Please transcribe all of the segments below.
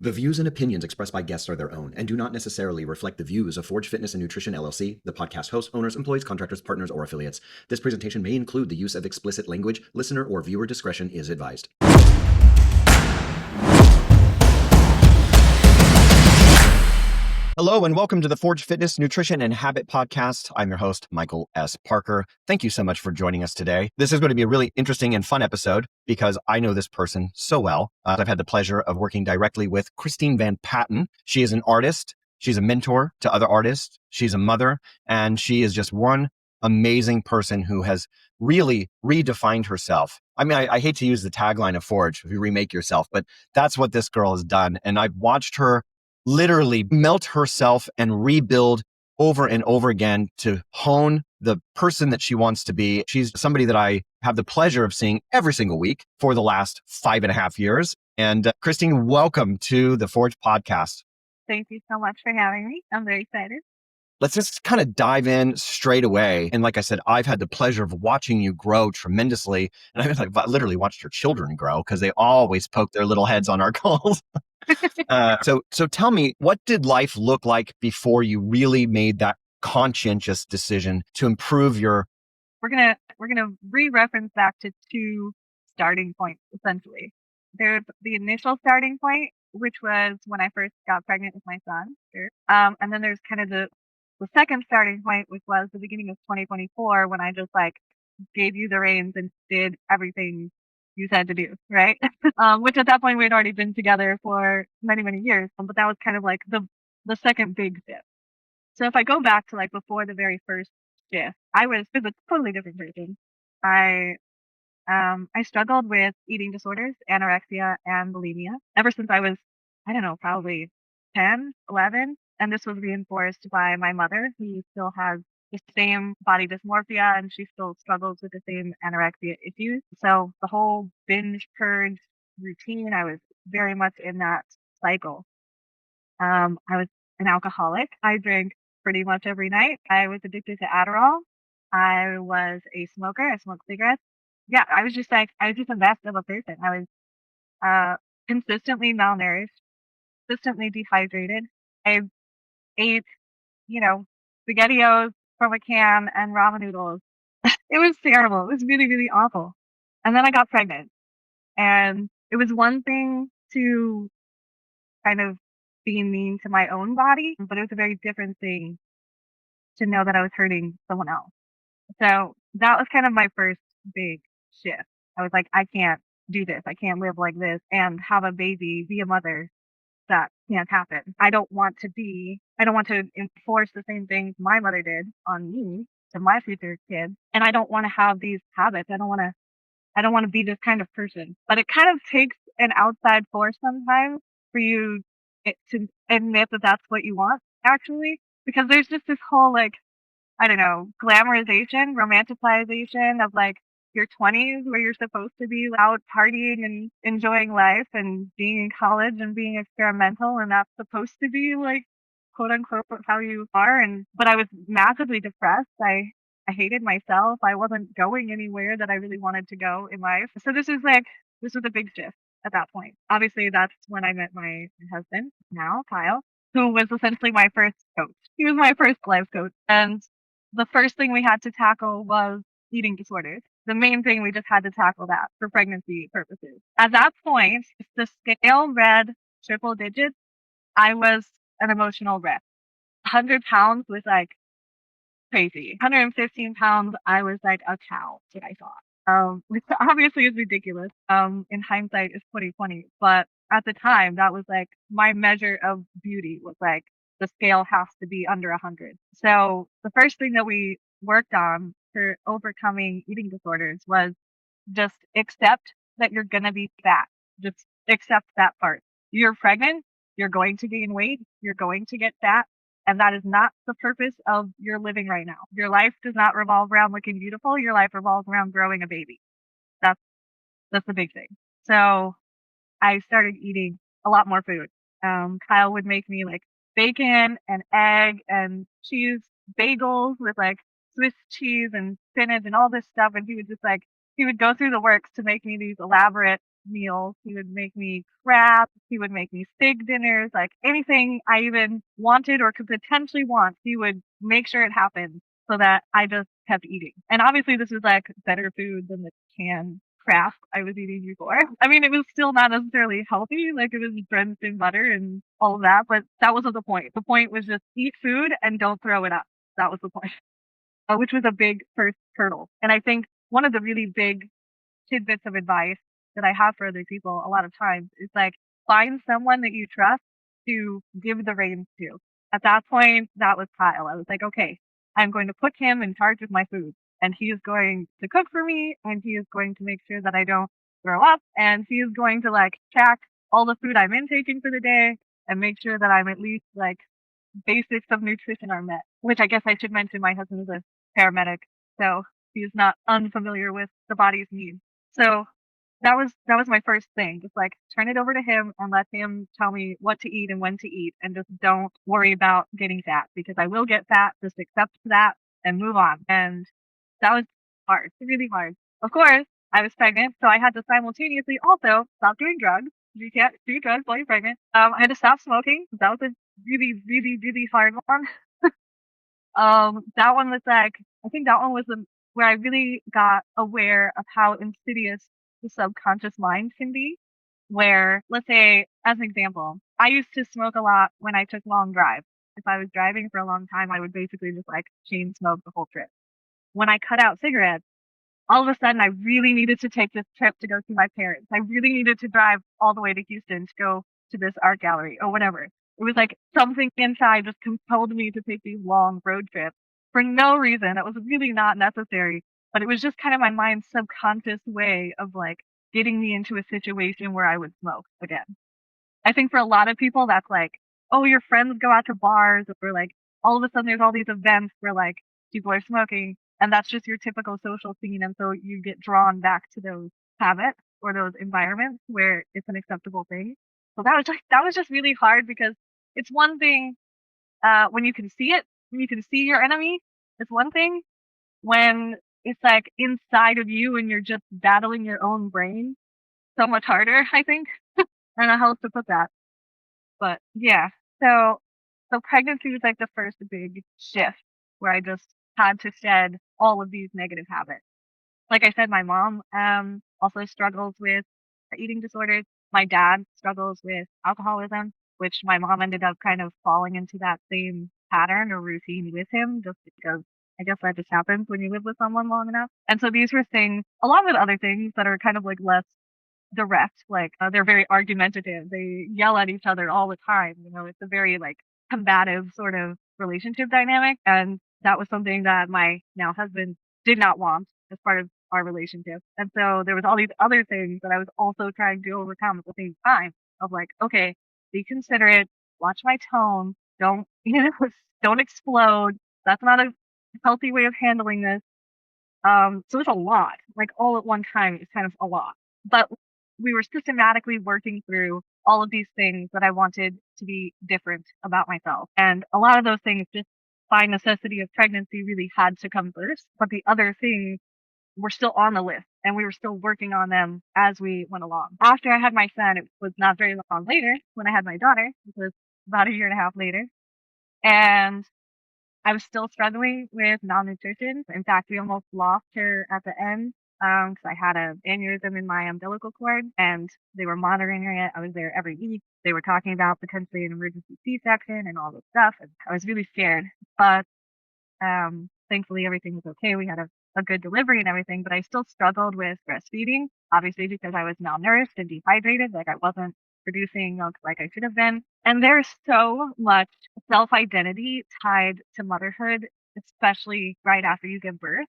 The views and opinions expressed by guests are their own and do not necessarily reflect the views of Forge Fitness and Nutrition LLC, the podcast hosts, owners, employees, contractors, partners, or affiliates. This presentation may include the use of explicit language. Listener or viewer discretion is advised. Hello and welcome to the Forge Fitness, Nutrition, and Habit Podcast. I'm your host, Michael S. Parker. Thank you so much for joining us today. This is going to be a really interesting and fun episode because I know this person so well. I've had the pleasure of working directly with Christine Van Patten. She is an artist. She's a mentor to other artists. She's a mother, and she is just one amazing person who has really redefined herself. I mean, I hate to use the tagline of Forge, if you remake yourself, but that's what this girl has done. And I've watched her literally melt herself and rebuild over and over again to hone the person that she wants to be. She's somebody that I have the pleasure of seeing every single week for the last 5.5 years. And Christine, welcome to the Forge podcast. Thank you so much for having me. I'm very excited. Let's just kind of dive in straight away. And like I said, I've had the pleasure of watching you grow tremendously. And I've literally watched your children grow because they always poke their little heads on our calls. So tell me, what did life look like before you really made that conscientious decision to improve your? We're gonna re-reference back to two starting points essentially. There's the initial starting point, which was when I first got pregnant with my son. Sure. And then there's kind of the second starting point, which was the beginning of 2024, when I just gave you the reins and did everything you said to do, right? Which at that point we had already been together for many, many years, but that was kind of like the second big shift. So if I go back to before the very first shift, I was a totally different person. I struggled with eating disorders, anorexia, and bulimia ever since I was, I don't know, probably 10, 11. And this was reinforced by my mother, who still has the same body dysmorphia and she still struggles with the same anorexia issues. So the whole binge purge routine, I was very much in that cycle. I was an alcoholic. I drank pretty much every night. I was addicted to Adderall. I was a smoker. I smoked cigarettes. Yeah, I was just a mess of a person. I was consistently malnourished, consistently dehydrated. I ate, SpaghettiOs from a can and ramen noodles. It was terrible. It was really, really awful. And then I got pregnant. And it was one thing to kind of be mean to my own body, but it was a very different thing to know that I was hurting someone else. So that was kind of my first big shift. I was like, I can't do this. I can't live like this and have a baby, be a mother. That can't happen. I don't want to enforce the same things my mother did on me to my future kids. And I don't want to have these habits. I don't want to be this kind of person. But it kind of takes an outside force sometimes for you to admit that that's what you want, actually, because there's just this whole I don't know, glamorization, romanticization of your 20s where you're supposed to be out partying and enjoying life and being in college and being experimental, and that's supposed to be quote unquote how you are. But I was massively depressed. I hated myself. I wasn't going anywhere that I really wanted to go in life. So this was a big shift at that point. Obviously that's when I met my husband now, Kyle, who was essentially my first coach. He was my first life coach. And the first thing we had to tackle was eating disorders. The main thing, we just had to tackle that for pregnancy purposes. At that point, if the scale read triple digits, I was an emotional wreck. 100 pounds was crazy. 115 pounds, I was like a cow, that I thought. Which obviously is ridiculous. In hindsight, it's 2020. But at the time, that was my measure of beauty was the scale has to be under 100. So the first thing that we worked on for overcoming eating disorders was just accept that you're going to be fat. Just accept that part. You're pregnant. You're going to gain weight. You're going to get fat. And that is not the purpose of your living right now. Your life does not revolve around looking beautiful. Your life revolves around growing a baby. That's the big thing. So I started eating a lot more food. Kyle would make me bacon and egg and cheese bagels with Swiss cheese and spinach and all this stuff. And he would just he would go through the works to make me these elaborate meals. He would make me crap. He would make me steak dinners, like anything I even wanted or could potentially want. He would make sure it happened so that I just kept eating. And obviously, this was like better food than the canned crap I was eating before. I mean, it was still not necessarily healthy. Like it was drenched in butter and all of that, but that wasn't the point. The point was just eat food and don't throw it up. That was the point, which was a big first hurdle. And I think one of the really big tidbits of advice that I have for other people a lot of times is like find someone that you trust to give the reins to. At that point, that was Kyle. I was like, okay, I'm going to put him in charge of my food, and he is going to cook for me, and he is going to make sure that I don't throw up, and he is going to like track all the food I'm intaking for the day and make sure that I'm at least like basics of nutrition are met. Which I guess I should mention my husband is a paramedic, so he's not unfamiliar with the body's needs. So that was my first thing. Just like turn it over to him and let him tell me what to eat and when to eat, and just don't worry about getting fat because I will get fat. Just accept that and move on. And that was hard, really hard. Of course, I was pregnant, so I had to simultaneously also stop doing drugs. You can't do drugs while you're pregnant. I had to stop smoking. That was a really, really, really hard one. That one was like, I think that one was where I really got aware of how insidious the subconscious mind can be. Where, let's say, as an example, I used to smoke a lot when I took long drives. If I was driving for a long time, I would basically just like chain smoke the whole trip. When I cut out cigarettes, all of a sudden I really needed to take this trip to go see my parents. I really needed to drive all the way to Houston to go to this art gallery or whatever. It was like something inside just compelled me to take these long road trips for no reason. It was really not necessary, but it was just kind of my mind's subconscious way of like getting me into a situation where I would smoke again. I think for a lot of people, that's like, oh, your friends go out to bars, or like all of a sudden there's all these events where like people are smoking, and that's just your typical social scene. And so you get drawn back to those habits or those environments where it's an acceptable thing. So that was just really hard because it's one thing when you can see it, when you can see your enemy, it's one thing. When it's like inside of you and you're just battling your own brain, so much harder, I think. I don't know how else to put that. But yeah, so pregnancy was like the first big shift where I just had to shed all of these negative habits. Like I said, my mom also struggles with eating disorders. My dad struggles with alcoholism, which my mom ended up kind of falling into that same pattern or routine with him just because I guess that just happens when you live with someone long enough. And so these were things, along with other things that are kind of like less direct, like they're very argumentative. They yell at each other all the time. You know, it's a very like combative sort of relationship dynamic. And that was something that my now husband did not want as part of our relationship. And so there was all these other things that I was also trying to overcome at the same time of like, okay, be considerate, watch my tone, don't, you know, don't explode. That's not a healthy way of handling this. So it's a lot, like all at one time, it's kind of a lot. But we were systematically working through all of these things that I wanted to be different about myself. And a lot of those things just by necessity of pregnancy really had to come first. But the other things were still on the list and we were still working on them as we went along. After I had my son, it was not very long later when I had my daughter, it was about a year and a half later. And I was still struggling with malnutrition. In fact, we almost lost her at the end because I had an aneurysm in my umbilical cord and they were monitoring it. I was there every week. They were talking about potentially an emergency C-section and all this stuff. And I was really scared. But thankfully, everything was okay. We had a good delivery and everything, but I still struggled with breastfeeding, obviously, because I was malnourished and dehydrated. Like I wasn't producing milk like I should have been. And there's so much self identity tied to motherhood, especially right after you give birth.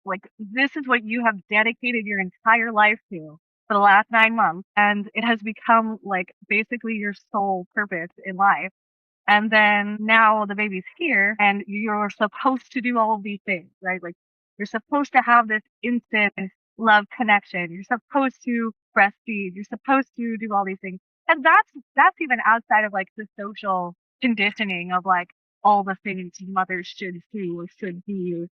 Like, this is what you have dedicated your entire life to for the last 9 months. And it has become like basically your sole purpose in life. And then now the baby's here and you're supposed to do all of these things, right? Like you're supposed to have this instant love connection. You're supposed to breastfeed. You're supposed to do all these things. And that's even outside of like the social conditioning of like all the things mothers should do or should be.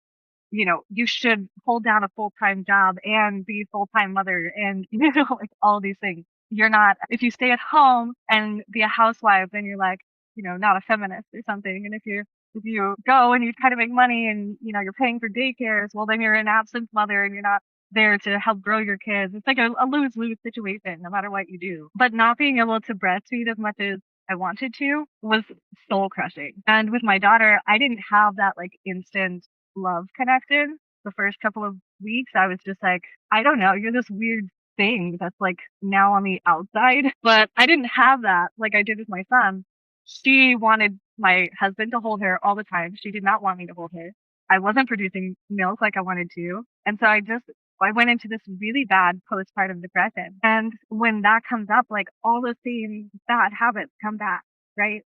you should hold down a full-time job and be a full-time mother and, like all these things. You're not, if you stay at home and be a housewife, then you're like, not a feminist or something. And if you go and you try to make money and, you're paying for daycares, well, then you're an absent mother and you're not there to help grow your kids. It's like a lose-lose situation, no matter what you do. But not being able to breastfeed as much as I wanted to was soul crushing. And with my daughter, I didn't have that like instant love connection. The first couple of weeks, I was just like, I don't know, you're this weird thing that's like now on the outside. But I didn't have that like I did with my son. She wanted my husband to hold her all the time. She did not want me to hold her. I wasn't producing milk like I wanted to. And so I went into this really bad postpartum depression. And when that comes up, like all the same bad habits come back, right?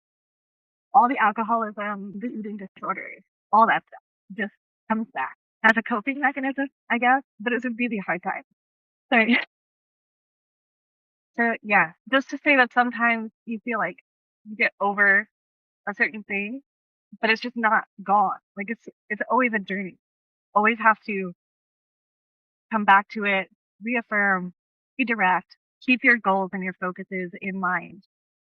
All the alcoholism, the eating disorders, all that stuff just comes back as a coping mechanism, I guess. But it's a really hard time. So, so yeah, just to say that sometimes you feel like you get over a certain thing, but it's just not gone. Like it's always a journey. Always have to come back to it, reaffirm, redirect, keep your goals and your focuses in mind,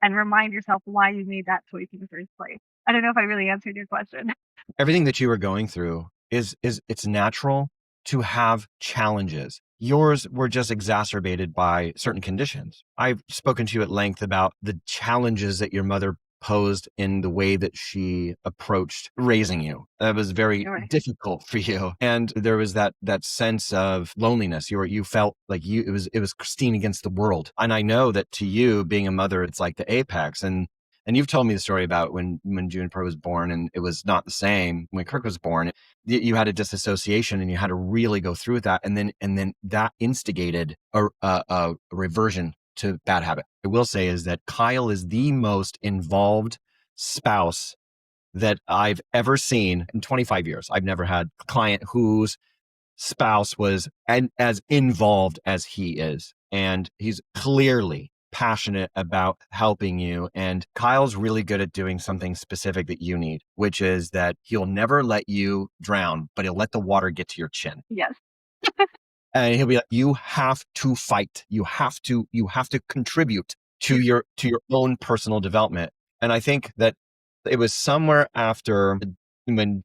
and remind yourself why you made that choice in the first place. I don't know if I really answered your question. Everything that you were going through is it's natural to have challenges. Yours were just exacerbated by certain conditions. I've spoken to you at length about the challenges that your mother posed in the way that she approached raising you. That was very Sure. difficult for you. And there was that sense of loneliness. You felt like it was Christine against the world. And I know that to you, being a mother, it's like the apex. And you've told me the story about when Juniper was born, and it was not the same when Kirk was born. You had a disassociation, and you had to really go through that, and then that instigated a reversion to bad habit. I will say is that Kyle is the most involved spouse that I've ever seen in 25 years. I've never had a client whose spouse was as involved as he is. And he's clearly passionate about helping you. And Kyle's really good at doing something specific that you need, which is that he'll never let you drown, but he'll let the water get to your chin. Yes. And he'll be like, you have to fight. You have to contribute to your own personal development. And I think that it was somewhere after when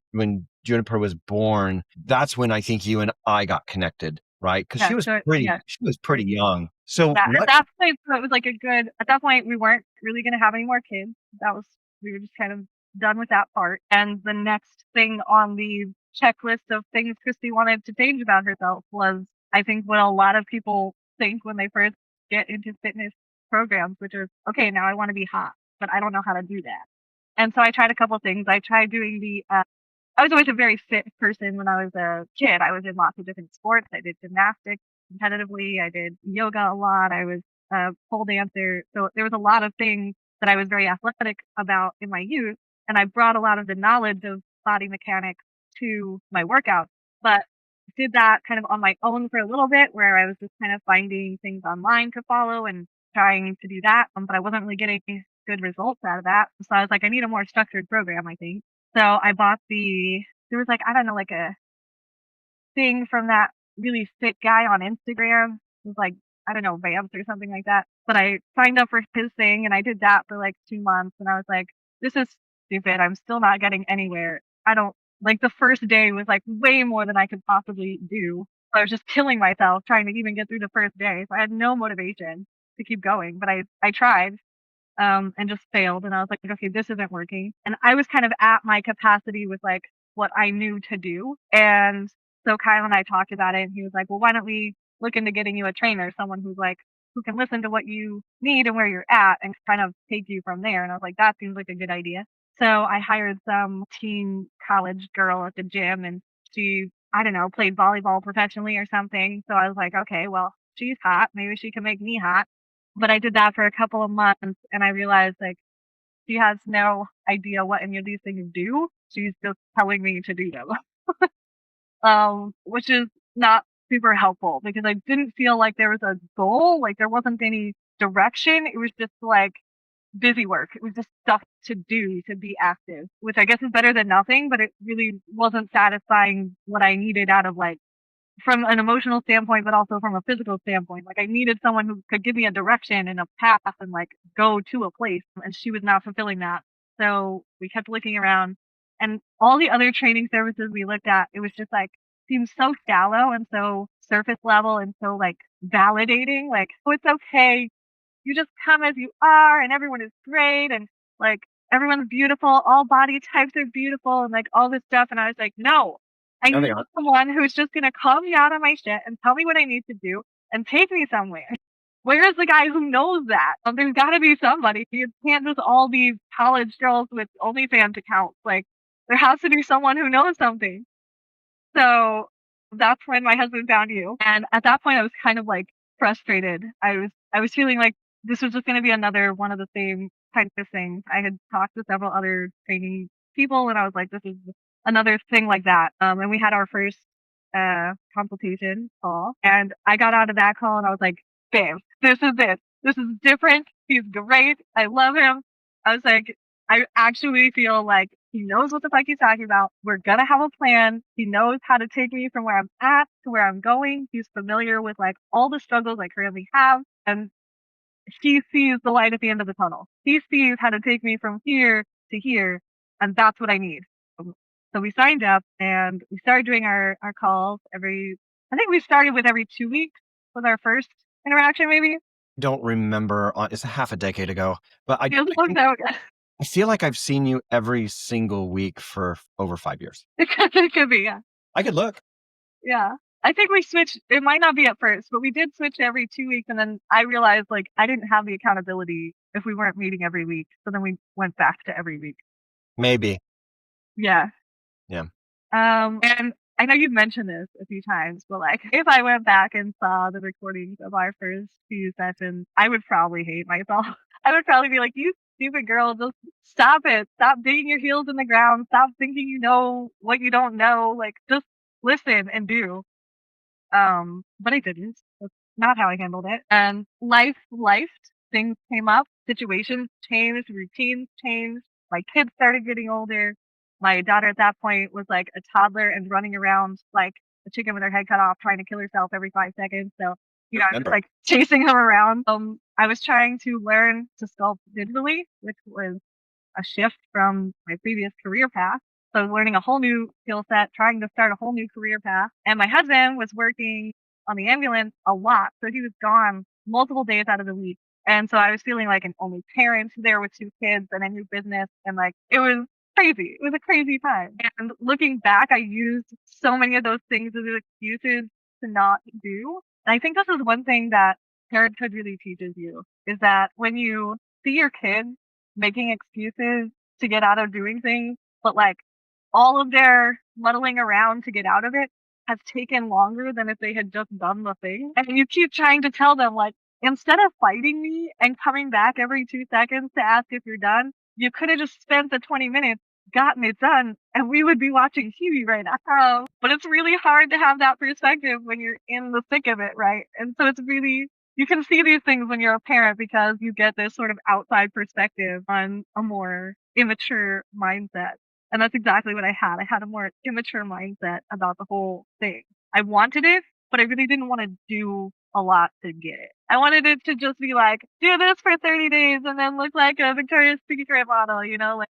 Juniper was born, that's when I think you and I got connected, right? Because Yeah. So yeah. she was pretty young. So At what? that point, so it was like at that point, we weren't really going to have any more kids. We were just kind of done with that part. And the next thing on the checklist of things Christy wanted to change about herself was, I think, what a lot of people think when they first get into fitness programs, which is, okay, now I want to be hot, but I don't know how to do that. And so I tried a couple things. I tried doing I was always a very fit person when I was a kid. I was in lots of different sports. I did gymnastics competitively. I did yoga a lot. I was a pole dancer. So there was a lot of things that I was very athletic about in my youth. And I brought a lot of the knowledge of body mechanics to my workouts, but did that kind of on my own for a little bit where I was just kind of finding things online to follow and trying to do that. But I wasn't really getting good results out of that. So I was like, I need a more structured program, I think. So I bought there was like, I don't know, like a thing from that really fit guy on Instagram. It was like, I don't know, Vamps or something like that. But I signed up for his thing and I did that for like 2 months. And I was like, this is stupid. I'm still not getting anywhere. I don't like the first day was like way more than I could possibly do. I was just killing myself trying to even get through the first day. So I had no motivation to keep going, but I tried and just failed. And I was like, okay, this isn't working. And I was kind of at my capacity with like what I knew to do. And so Kyle and I talked about it, and he was like, well, why don't we look into getting you a trainer, someone who can listen to what you need and where you're at and kind of take you from there. And I was like, that seems like a good idea. So I hired some teen college girl at the gym, and she, I don't know, played volleyball professionally or something. So I was like, okay, well, she's hot. Maybe she can make me hot. But I did that for a couple of months and I realized like she has no idea what any of these things do. She's just telling me to do them. Which is not super helpful because I didn't feel like there was a goal, like there wasn't any direction. It was just like busy work. It was just stuff to do to be active, which I guess is better than nothing, but it really wasn't satisfying what I needed out of like from an emotional standpoint, but also from a physical standpoint. Like I needed someone who could give me a direction and a path and like go to a place. And she was not fulfilling that. So we kept looking around and all the other training services we looked at, it was just like seemed so shallow and so surface level and so like validating. Like, oh, it's okay. You just come as you are and everyone is great and like everyone's beautiful. All body types are beautiful and like all this stuff. And I was like, no, I No, they need aren't. someone who's just going to call me out of my shit and tell me what I need to do and take me somewhere. Where is the guy who knows that? There's got to be somebody. You can't just all be college girls with OnlyFans accounts. Like, there has to be someone who knows something. So that's when my husband found you. And at that point, I was kind of like frustrated. I was feeling like this was just going to be another one of the same type of things. I had talked to several other training people, and I was like, this is another thing like that. And we had our first consultation call, and I got out of that call, and I was like, babe, this is it. This is different. He's great. I love him. I was like, I actually feel like he knows what the fuck he's talking about. We're gonna have a plan. He knows how to take me from where I'm at to where I'm going. He's familiar with like all the struggles I currently have. And he sees the light at the end of the tunnel. He sees how to take me from here to here. And that's what I need. So we signed up and we started doing our calls I think we started with every 2 weeks with our first interaction, maybe. Don't remember. It's a half a decade ago, but I, Feels I, like think, that. I feel like I've seen you every single week for over 5 years. It could be, yeah. I could look. Yeah. I think we switched. It might not be at first, but we did switch every 2 weeks. And then I realized like I didn't have the accountability if we weren't meeting every week. So then we went back to every week. Maybe. Yeah. Yeah. And I know you've mentioned this a few times, but like if I went back and saw the recordings of our first few sessions, I would probably hate myself. I would probably be like, you stupid girl, just stop it. Stop digging your heels in the ground. Stop thinking you know what you don't know. Like just listen and do. But I didn't. That's not how I handled it. And life, things came up, situations changed, routines changed. My kids started getting older. My daughter at that point was like a toddler and running around like a chicken with her head cut off, trying to kill herself every 5 seconds. So, I I was just remember. like chasing him around. I was trying to learn to sculpt digitally, which was a shift from my previous career path. So I was learning a whole new skill set, trying to start a whole new career path. And my husband was working on the ambulance a lot. So he was gone multiple days out of the week. And so I was feeling like an only parent there with 2 kids and a new business. And like, it was crazy. It was a crazy time. And looking back, I used so many of those things as excuses to not do. And I think this is one thing that parenthood really teaches you is that when you see your kids making excuses to get out of doing things, but like all of their muddling around to get out of it has taken longer than if they had just done the thing. And you keep trying to tell them, like, instead of fighting me and coming back every 2 seconds to ask if you're done, you could have just spent the 20 minutes, gotten it done, and we would be watching TV right now. But it's really hard to have that perspective when you're in the thick of it, right? And so it's really you can see these things when you're a parent because you get this sort of outside perspective on a more immature mindset. And that's exactly what I had. I had a more immature mindset about the whole thing. I wanted it, but I really didn't want to do a lot to get it. I wanted it to just be like, do this for 30 days and then look like a Victoria's Secret model, like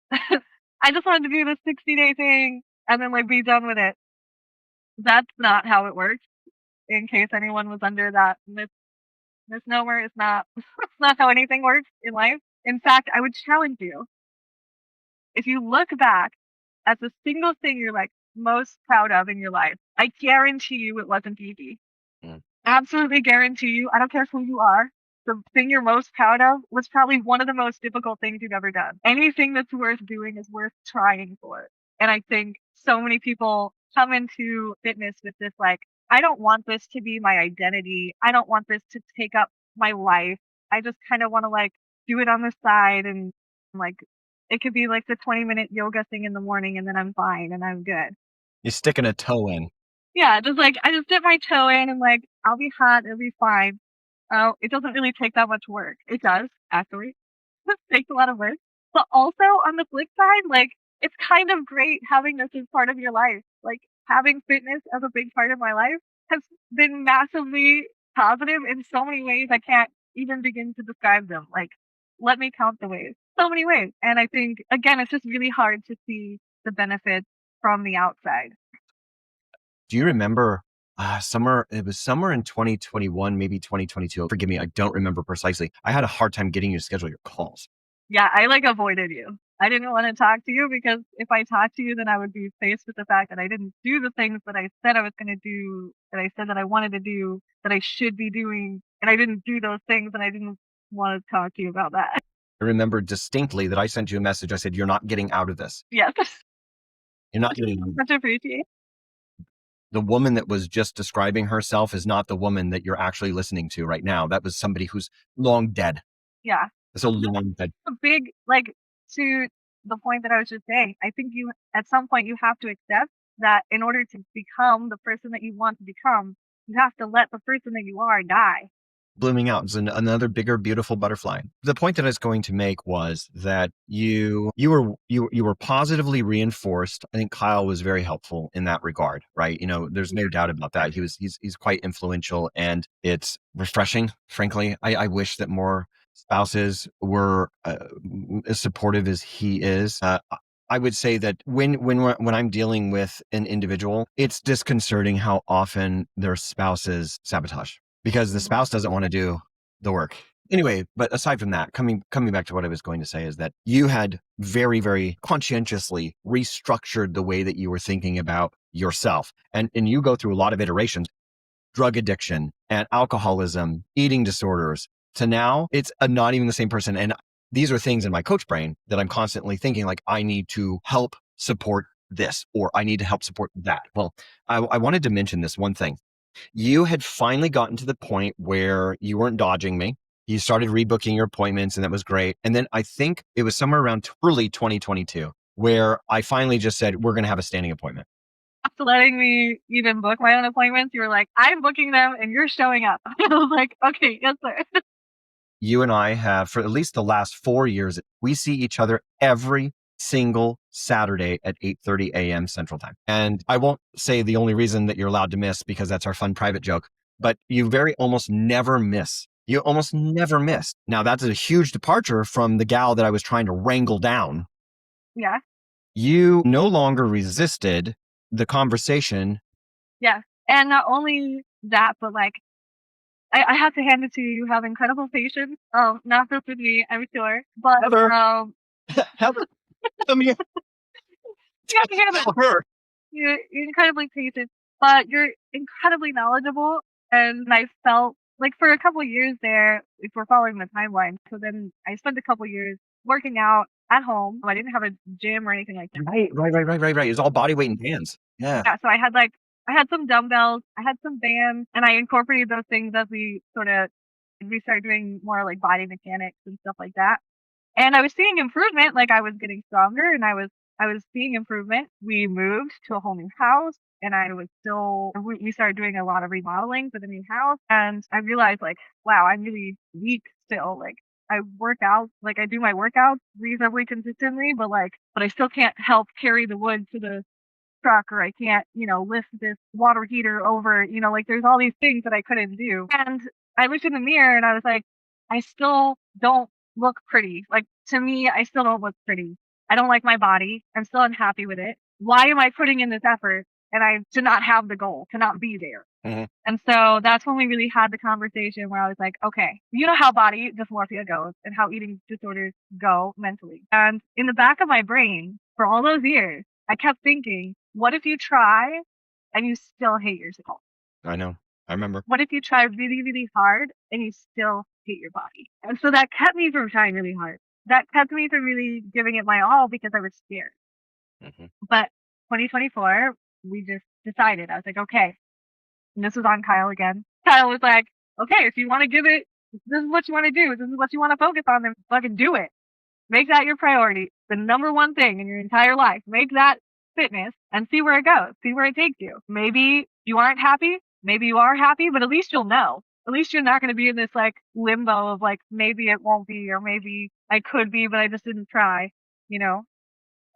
I just wanted to do this 60-day thing and then like be done with it. That's not how it works. In case anyone was under that misnomer, is not it's not how anything works in life. In fact, I would challenge you if you look back at the single thing you're like most proud of in your life, I guarantee you it wasn't easy. Mm. Absolutely guarantee you. I don't care who you are. The thing you're most proud of was probably one of the most difficult things you've ever done. Anything that's worth doing is worth trying for. And I think so many people come into fitness with this like, I don't want this to be my identity. I don't want this to take up my life. I just kind of want to like do it on the side and like it could be like the 20-minute yoga thing in the morning and then I'm fine and I'm good. You're sticking a toe in. Yeah, just like I just dip my toe in and like I'll be hot, it'll be fine. Oh, it doesn't really take that much work. It does, actually. takes a lot of work. But also on the flip side, like it's kind of great having this as part of your life. Like having fitness as a big part of my life has been massively positive in so many ways I can't even begin to describe them. Like let me count the ways. So many ways. And I think again it's just really hard to see the benefits from the outside. Do you remember summer? It was summer in 2021, maybe 2022. Forgive me, I don't remember precisely. I had a hard time getting you to schedule your calls. Yeah, I like avoided you. I didn't want to talk to you because if I talked to you, then I would be faced with the fact that I didn't do the things that I said I was going to do, that I said that I wanted to do, that I should be doing, and I didn't do those things, and I didn't want to talk to you about that. I remember distinctly that I sent you a message. I said, "You're not getting out of this. Yes, You're not getting out of much appreciate. the woman that was just describing herself is not the woman that you're actually listening to right now. That was somebody who's long dead. Yeah, It's a long dead. a big like to the point that I was just saying. I think you at some point you have to accept that in order to become the person that you want to become, you have to let the person that you are die. Blooming out is another bigger, beautiful butterfly. The point that I was going to make was that you were positively reinforced. I think Kyle was very helpful in that regard, right? There's no doubt about that. He's quite influential, and it's refreshing. Frankly, I wish that more spouses were as supportive as he is. I would say that when I'm dealing with an individual, it's disconcerting how often their spouses sabotage because the spouse doesn't want to do the work. Anyway, but aside from that, coming back to what I was going to say is that you had very, very conscientiously restructured the way that you were thinking about yourself. And you go through a lot of iterations, drug addiction and alcoholism, eating disorders, to now it's not even the same person. And these are things in my coach brain that I'm constantly thinking like, I need to help support this, or I need to help support that. Well, I wanted to mention this one thing. You had finally gotten to the point where you weren't dodging me. You started rebooking your appointments, and that was great. And then I think it was somewhere around early 2022 where I finally just said, we're going to have a standing appointment. After letting me even book my own appointments, you were like, I'm booking them and you're showing up. I was like, okay, yes, sir. You and I have, for at least the last 4 years, we see each other every single Saturday at 8:30 a.m. Central Time. And I won't say the only reason that you're allowed to miss because that's our fun private joke, but you very almost never miss. You almost never miss. Now, that's a huge departure from the gal that I was trying to wrangle down. Yeah. You no longer resisted the conversation. Yeah. And not only that, but like, I have to hand it to you. You have incredible patience. Not just with me, I'm sure. But Heather, Heather, come here. you have to hear that. Tell her. You're incredibly patient, but you're incredibly knowledgeable. And I felt like for a couple of years there, if we're following the timeline, so then I spent a couple of years working out at home. I didn't have a gym or anything like that. Right. It's all body weight and bands. Yeah. Yeah, so I had some dumbbells, I had some bands, and I incorporated those things as we started doing more like body mechanics and stuff like that. And I was seeing improvement, like I was getting stronger and I was seeing improvement. We moved to a whole new house and we started doing a lot of remodeling for the new house. And I realized like, wow, I'm really weak still. Like I work out, like I do my workouts reasonably consistently, but I still can't help carry the wood to the truck, or I can't, lift this water heater over, like there's all these things that I couldn't do. And I looked in the mirror and I was like, I still don't look pretty. Like to me, I still don't look pretty. I don't like my body. I'm still unhappy with it. Why am I putting in this effort? And I to not have the goal, to not be there. Mhm. And so that's when we really had the conversation where I was like, okay, you know how body dysmorphia goes and how eating disorders go mentally. And in the back of my brain, for all those years, I kept thinking, what if you try and you still hate yourself? I know. I remember. What if you try really, really hard and you still hate your body? And so that kept me from trying really hard. That kept me from really giving it my all because I was scared. Mhm. But 2024, we just decided. I was like, okay. And this was on Kyle again. Kyle was like, okay, if you want to give it, this is what you want to do. This is what you want to focus on, then fucking do it. Make that your priority. The number one thing in your entire life. Make that fitness and see where it goes. See where it takes you. Maybe you aren't happy. Maybe you are happy, but at least you'll know. at least you're not going to be in this like limbo of like, maybe it won't be, or maybe I could be, but I just didn't try, you know?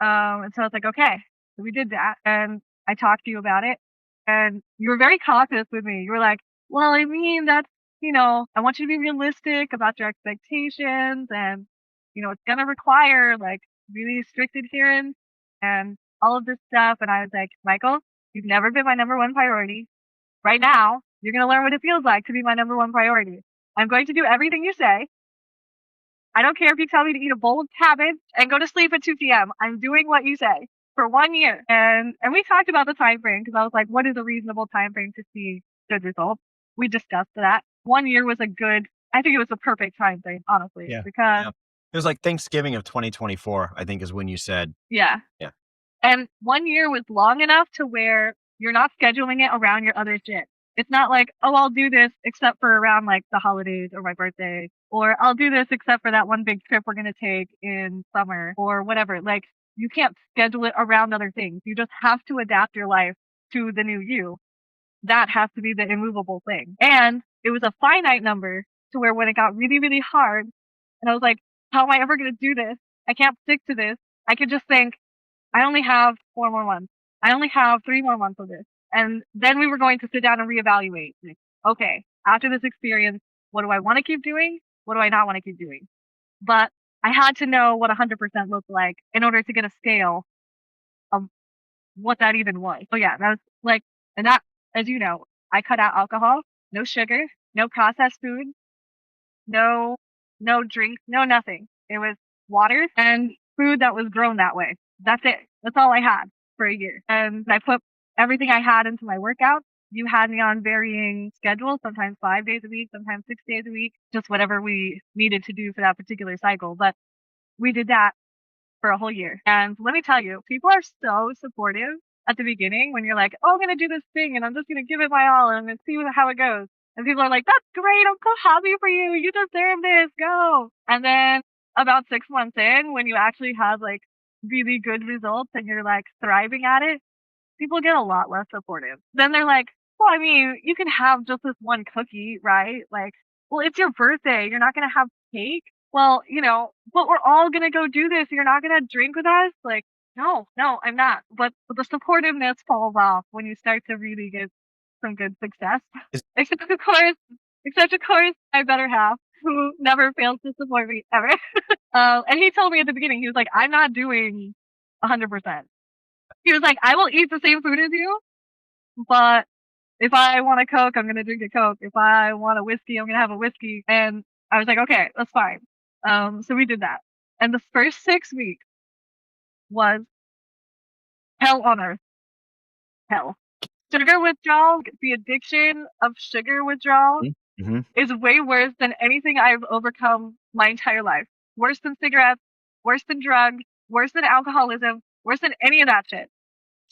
And so I was like, okay, so we did that. And I talked to you about it. And you were very cautious with me. You were like, well, I mean, that's, I want you to be realistic about your expectations. And, it's going to require like really strict adherence and all of this stuff. And I was like, Michael, you've never been my number one priority. Right now, you're going to learn what it feels like to be my number one priority. I'm going to do everything you say. I don't care if you tell me to eat a bowl of cabbage and go to sleep at 2 p.m. I'm doing what you say for 1 year. And we talked about the time frame because I was like, what is a reasonable time frame to see good results? We discussed that. 1 year was I think it was the perfect time frame, honestly, Yeah. because Yeah. It was like Thanksgiving of 2024, I think is when you said. yeah. Yeah. And 1 year was long enough to where you're not scheduling it around your other shit. It's not like, oh, I'll do this except for around like the holidays or my birthday, or I'll do this except for that one big trip we're going to take in summer or whatever. Like, you can't schedule it around other things. You just have to adapt your life to the new you. That has to be the immovable thing. And it was a finite number to where when it got really, really hard, and I was like, how am I ever going to do this? I can't stick to this. I could just think, I only have 4 more months. I only have 3 more months of this. And then we were going to sit down and reevaluate. Like, okay, after this experience, what do I want to keep doing? What do I not want to keep doing? But I had to know what 100% looked like in order to get a scale of what that even was. So yeah, that was like, and that, as you know, I cut out alcohol, no sugar, no processed food, no, no drinks, no nothing. It was water and food that was grown that way. That's it. That's all I had for a year. And I put everything I had into my workout. You had me on varying schedules, sometimes 5 days a week, sometimes 6 days a week, just whatever we needed to do for that particular cycle. But we did that for a whole year. And let me tell you, people are so supportive at the beginning when you're like, oh, I'm going to do this thing and I'm just going to give it my all and I'm going to see how it goes. And people are like, that's great. I'm so happy for you. You deserve this. Go. And then about 6 months in, when you actually have like really good results and you're like thriving at it, people get a lot less supportive. Then they're like, well, I mean, you can have just this one cookie, right? Like, well, it's your birthday. You're not going to have cake. Well, but we're all going to go do this. You're not going to drink with us. Like, no, I'm not. But the supportiveness falls off when you start to really get some good success. Is- Except of course, my better half, who never fails to support me ever. And he told me at the beginning, he was like, I'm not doing 100%. He was like, I will eat the same food as you, but if I want a Coke, I'm going to drink a Coke. If I want a whiskey, I'm going to have a whiskey. And I was like, okay, that's fine. So we did that. And the first 6 weeks was hell on earth. Hell. Sugar withdrawal, the addiction of sugar withdrawal Mm-hmm. is way worse than anything I've overcome my entire life. Worse than cigarettes, worse than drugs, worse than alcoholism, worse than any of that shit.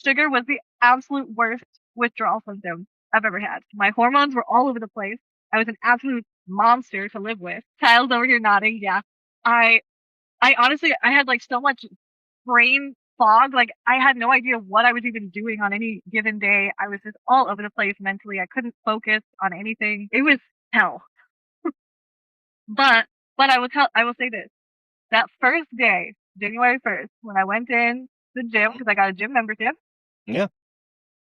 Sugar was the absolute worst withdrawal symptom I've ever had. My hormones were all over the place. I was an absolute monster to live with. Kyle's over here nodding. Yeah. I honestly, I had like so much brain fog. Like, I had no idea what I was even doing on any given day. I was just all over the place mentally. I couldn't focus on anything. It was hell. But I will say this. That first day, January 1st, when I went in the gym, because I got a gym membership, Yeah.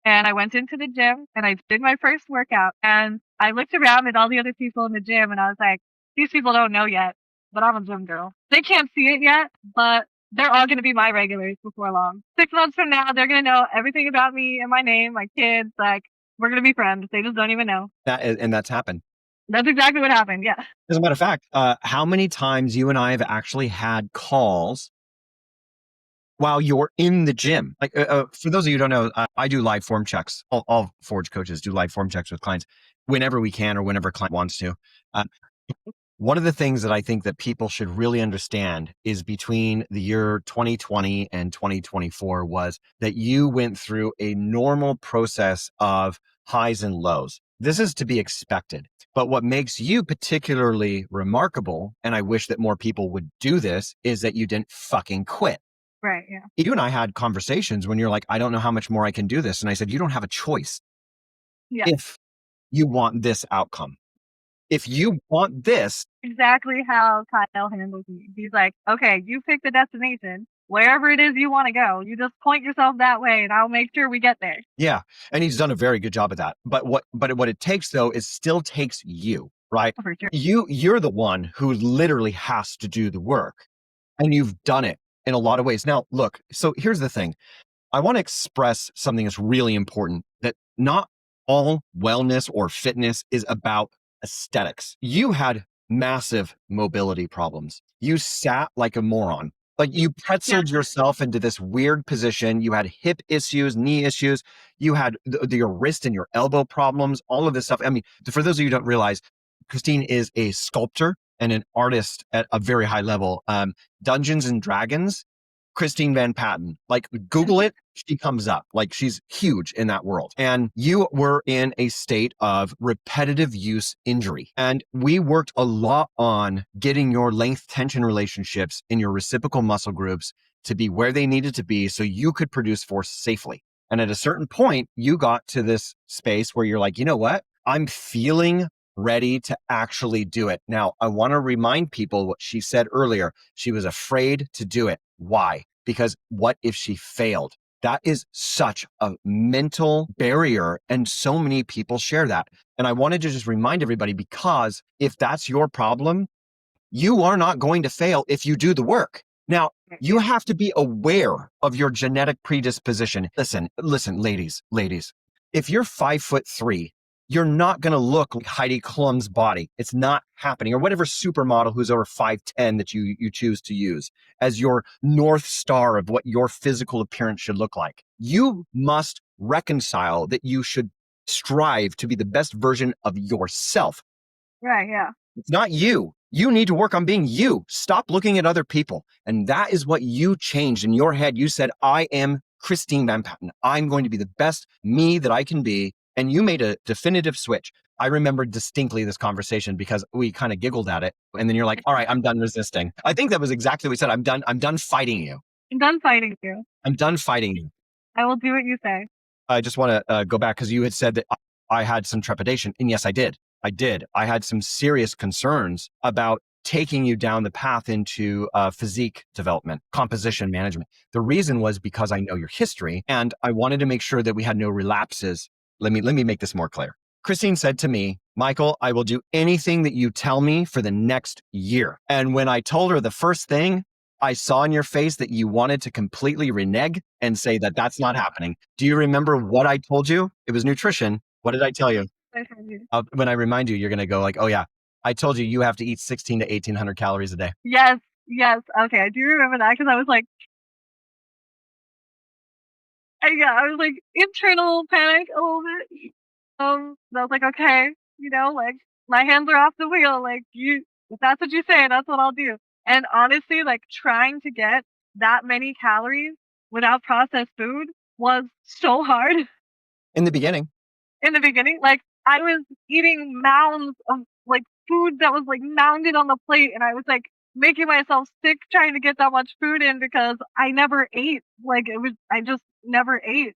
and I went into the gym and I did my first workout and I looked around at all the other people in the gym and I was like, these people don't know yet, but I'm a gym girl. They can't see it yet, but they're all going to be my regulars before long. 6 months from now, they're going to know everything about me and my name, my kids. Like, we're going to be friends. They just don't even know. And that's happened. That's exactly what happened. Yeah. As a matter of fact, how many times you and I have actually had calls while you're in the gym? Like, for those of you who don't know, I do live form checks. All Forge coaches do live form checks with clients whenever we can or whenever a client wants to. One of the things that I think that people should really understand is between the year 2020 and 2024 was that you went through a normal process of highs and lows. This is to be expected. But what makes you particularly remarkable, and I wish that more people would do this, is that you didn't fucking quit. Right. Yeah. You and I had conversations when you're like, I don't know how much more I can do this. And I said, you don't have a choice Yeah. if you want this outcome. if you want this, exactly how Kyle handles me. He's like, okay, you pick the destination, wherever it is you want to go. You just point yourself that way, and I'll make sure we get there. yeah. And he's done a very good job of that. But what it takes though is still takes you, right? For sure. You're the one who literally has to do the work, and you've done it in a lot of ways. Now, look, so here's the thing. I want to express something that's really important, that not all wellness or fitness is about aesthetics. You had massive mobility problems. You sat like a moron. Like you pretzeled yourself into this weird position. You had hip issues, knee issues. You had your wrist and your elbow problems, all of this stuff. I mean, for those of you who don't realize, Christine is a sculptor and an artist at a very high level. Dungeons and Dragons, Christine Van Patten. Like Google it, she comes up. Like she's huge in that world. And you were in a state of repetitive use injury. And we worked a lot on getting your length tension relationships in your reciprocal muscle groups to be where they needed to be so you could produce force safely. And at a certain point, you got to this space where you're like, you know what? I'm feeling ready to actually do it. Now, I want to remind people what she said earlier. She was afraid to do it. Why? Because what if she failed? That is such a mental barrier. And so many people share that. And I wanted to just remind everybody, because if that's your problem, you are not going to fail if you do the work. Now, you have to be aware of your genetic predisposition. Listen, ladies, if you're 5'3", you're not going to look like Heidi Klum's body. It's not happening. Or whatever supermodel who's over 5'10" that you choose to use as your North Star of what your physical appearance should look like. You must reconcile that you should strive to be the best version of yourself. Right, yeah. It's not you. You need to work on being you. Stop looking at other people. And that is what you changed in your head. You said, I am Christine Van Patten. I'm going to be the best me that I can be. And you made a definitive switch. I remember distinctly this conversation because we kind of giggled at it. And then you're like, all right, I'm done resisting. I think that was exactly what we said. I'm done fighting you. I'm done fighting you. I'm done fighting you. I will do what you say. I just want to go back because you had said that I had some trepidation. And yes, I did. I had some serious concerns about taking you down the path into physique development, composition management. The reason was because I know your history and I wanted to make sure that we had no relapses. Let me make this more clear. Christine said to me, Michael, I will do anything that you tell me for the next year. And when I told her the first thing, I saw in your face that you wanted to completely renege and say that that's not happening. Do you remember what I told you? It was nutrition. What did I tell you? When I remind you, you're going to go like, oh yeah, I told you you have to eat 16 to 1800 calories a day. Yes. Okay. I do remember that because I was like, I was like internal panic a little bit. I was like, okay, like my hands are off the wheel. Like if that's what you say, that's what I'll do. And honestly, like trying to get that many calories without processed food was so hard. In the beginning, like I was eating mounds of like food that was like mounded on the plate, and I was like making myself sick trying to get that much food in because I never ate. I just never ate.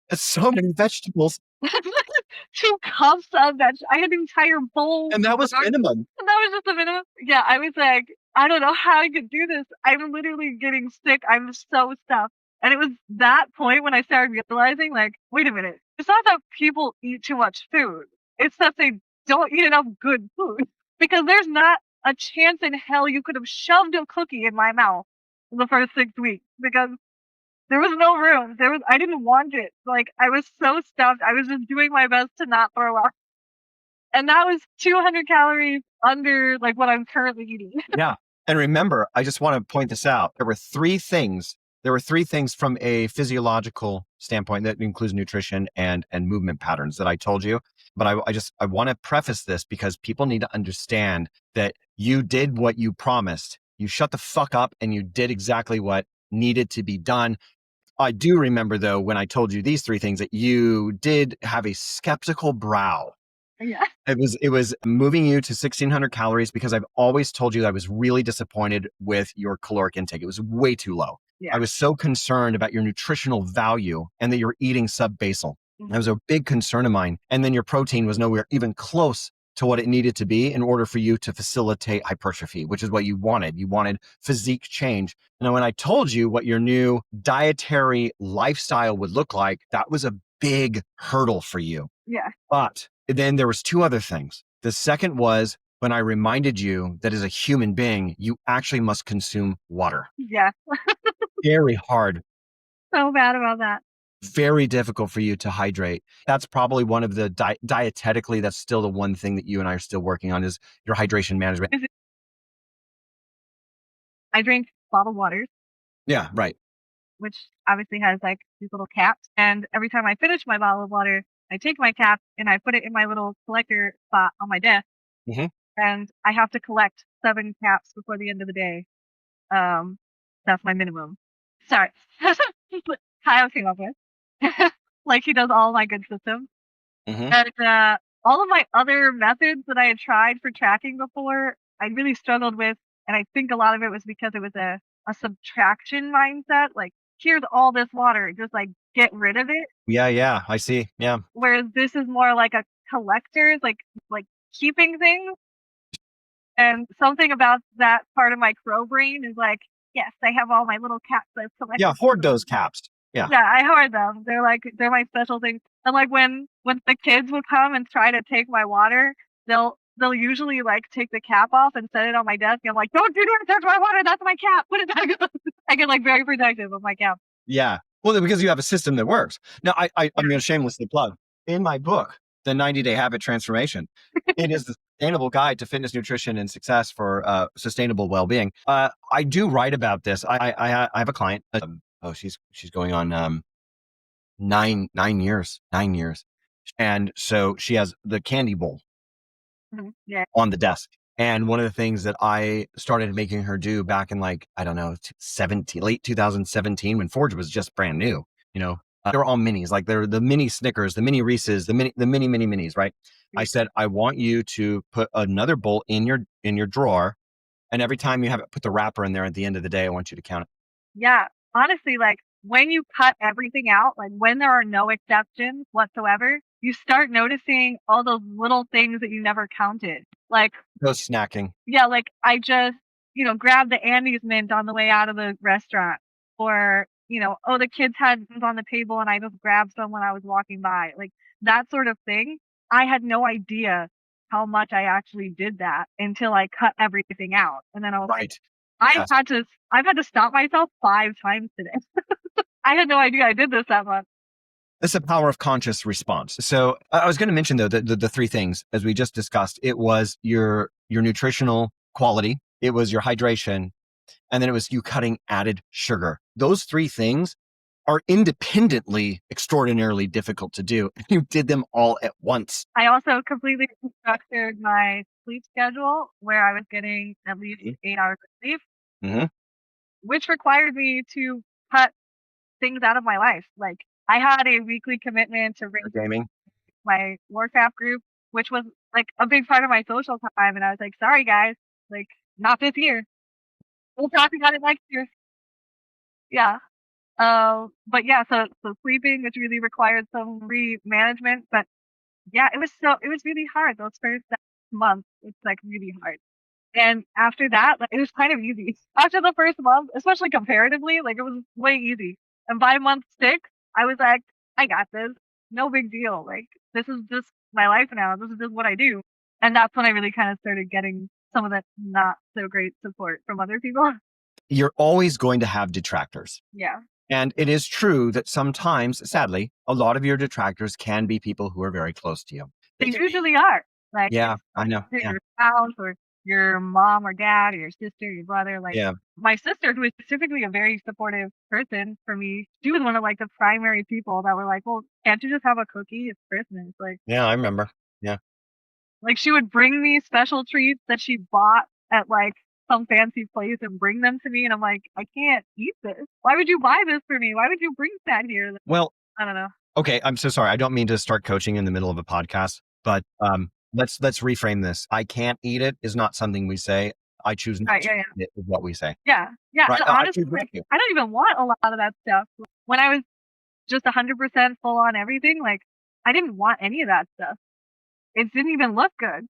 That's so many vegetables. 2 cups of vegetables. I had an entire bowl. And that was minimum. And that was just the minimum. Yeah, I was like, I don't know how I could do this. I'm literally getting sick. I'm so stuffed. And it was that point when I started realizing, like, wait a minute. It's not that people eat too much food. It's that they don't eat enough good food. Because there's not a chance in hell you could have shoved a cookie in my mouth in the first 6 weeks. Because there was no room. I didn't want it. Like, I was so stuffed. I was just doing my best to not throw up. And that was 200 calories under, like, what I'm currently eating. Yeah. And remember, I just want to point this out. There were three things from a physiological standpoint that includes nutrition and movement patterns that I told you. But I want to preface this because people need to understand that you did what you promised. You shut the fuck up and you did exactly what needed to be done. I do remember, though, when I told you these three things, that you did have a skeptical brow. Yeah. It was moving you to 1600 calories because I've always told you I was really disappointed with your caloric intake. It was way too low. Yeah. I was so concerned about your nutritional value and that you're eating sub-basal. That was a big concern of mine. And then your protein was nowhere even close to what it needed to be in order for you to facilitate hypertrophy, which is what you wanted. You wanted physique change. And when I told you what your new dietary lifestyle would look like, that was a big hurdle for you. Yeah. But then there was two other things. The second was when I reminded you that as a human being, you actually must consume water. Yeah. Very hard, So bad about that. very difficult for you to hydrate. That's probably one of the dietetically, that's still the one thing that you and I are still working on is your hydration management. I drink bottled waters, Yeah, right. which obviously has like these little caps. And every time I finish my bottle of water, I take my cap and I put it in my little collector spot on my desk. Mhm. And I have to collect 7 caps before the end of the day. That's my minimum. Sorry. Kyle came up with. Like he does all my good systems. Mhm. And all of my other methods that I had tried for tracking before, I really struggled with. And I think a lot of it was because it was a subtraction mindset. Like, here's all this water, just like get rid of it. Yeah, I see. Yeah. Whereas this is more like a collector, like keeping things. And something about that part of my crow brain is like, yes, I have all my little caps I've collected. Yeah, hoard those caps. Yeah. Yeah, I hoard them. They're my special thing. And like when the kids would come and try to take my water, they'll usually like take the cap off and set it on my desk. And I'm like, don't do not touch my water. That's my cap. Put it back. I get like very protective of my cap. Yeah. Well, because you have a system that works. Now, I'm going to shamelessly plug in my book, The 90-Day Habit Transformation. It is the sustainable guide to fitness, nutrition, and success for sustainable well-being. I do write about this. I have a client. She's going on 9 years, and so she has the candy bowl Yeah. on the desk. And one of the things that I started making her do back in like, I don't know, late 2017, when Forge was just brand new, they were all minis, like they're the mini Snickers, the mini Reese's, the mini minis, right? I said, I want you to put another bowl in your drawer. And every time you have it, put the wrapper in there at the end of the day, I want you to count it. Yeah. Honestly, like when you cut everything out, like when there are no exceptions whatsoever, you start noticing all those little things that you never counted. Like, No snacking. yeah, like I just, grabbed the Andes mint on the way out of the restaurant. Or, oh, the kids had things on the table and I just grabbed some when I was walking by. Like that sort of thing. I had no idea how much I actually did that until I cut everything out. And then I was like, Right. I've Yes. had to stop myself 5 times today. I had no idea I did this that much. It's the power of conscious response. So I was going to mention though, the three things as we just discussed, it was your nutritional quality, it was your hydration, and then it was you cutting added sugar. Those three things are independently extraordinarily difficult to do. You did them all at once. I also completely restructured my sleep schedule where I was getting at least 8 hours of sleep, Mhm. which required me to cut things out of my life. Like I had a weekly commitment to Gaming. my Warcraft group, which was like a big part of my social time. And I was like, sorry guys, like not this year. We'll talk about it next year. Yeah. But yeah, so sleeping, which really required some re-management. But yeah, it was really hard. Those first months, it's like really hard. And after that, like, it was kind of easy. After the first month, especially comparatively, like it was way easy. And by month 6, I was like, I got this. No big deal. Like this is just my life now. This is just what I do. And that's when I really kind of started getting some of that not so great support from other people. You're always going to have detractors. Yeah. And it is true that sometimes, sadly, a lot of your detractors can be people who are very close to you. They usually are. Like Yeah, I know. it's Yeah. your spouse or your mom or dad or your sister, your brother. Like Yeah. my sister, who is specifically a very supportive person for me, she was one of like the primary people that were like, well, can't you just have a cookie? It's Christmas. Yeah, I remember. Yeah. Like she would bring me special treats that she bought at like some fancy place and bring them to me. And I'm like, I can't eat this. Why would you buy this for me? Why would you bring that here? Well, I don't know. okay, I'm so sorry. I don't mean to start coaching in the middle of a podcast, but let's reframe this. I can't eat it is not something we say. I choose not Right. to Yeah. Yeah. eat it is what we say. Yeah. Yeah. Right. And I honestly, choose not like, to. I don't even want a lot of that stuff. When I was just 100% full on everything, like I didn't want any of that stuff. It didn't even look good.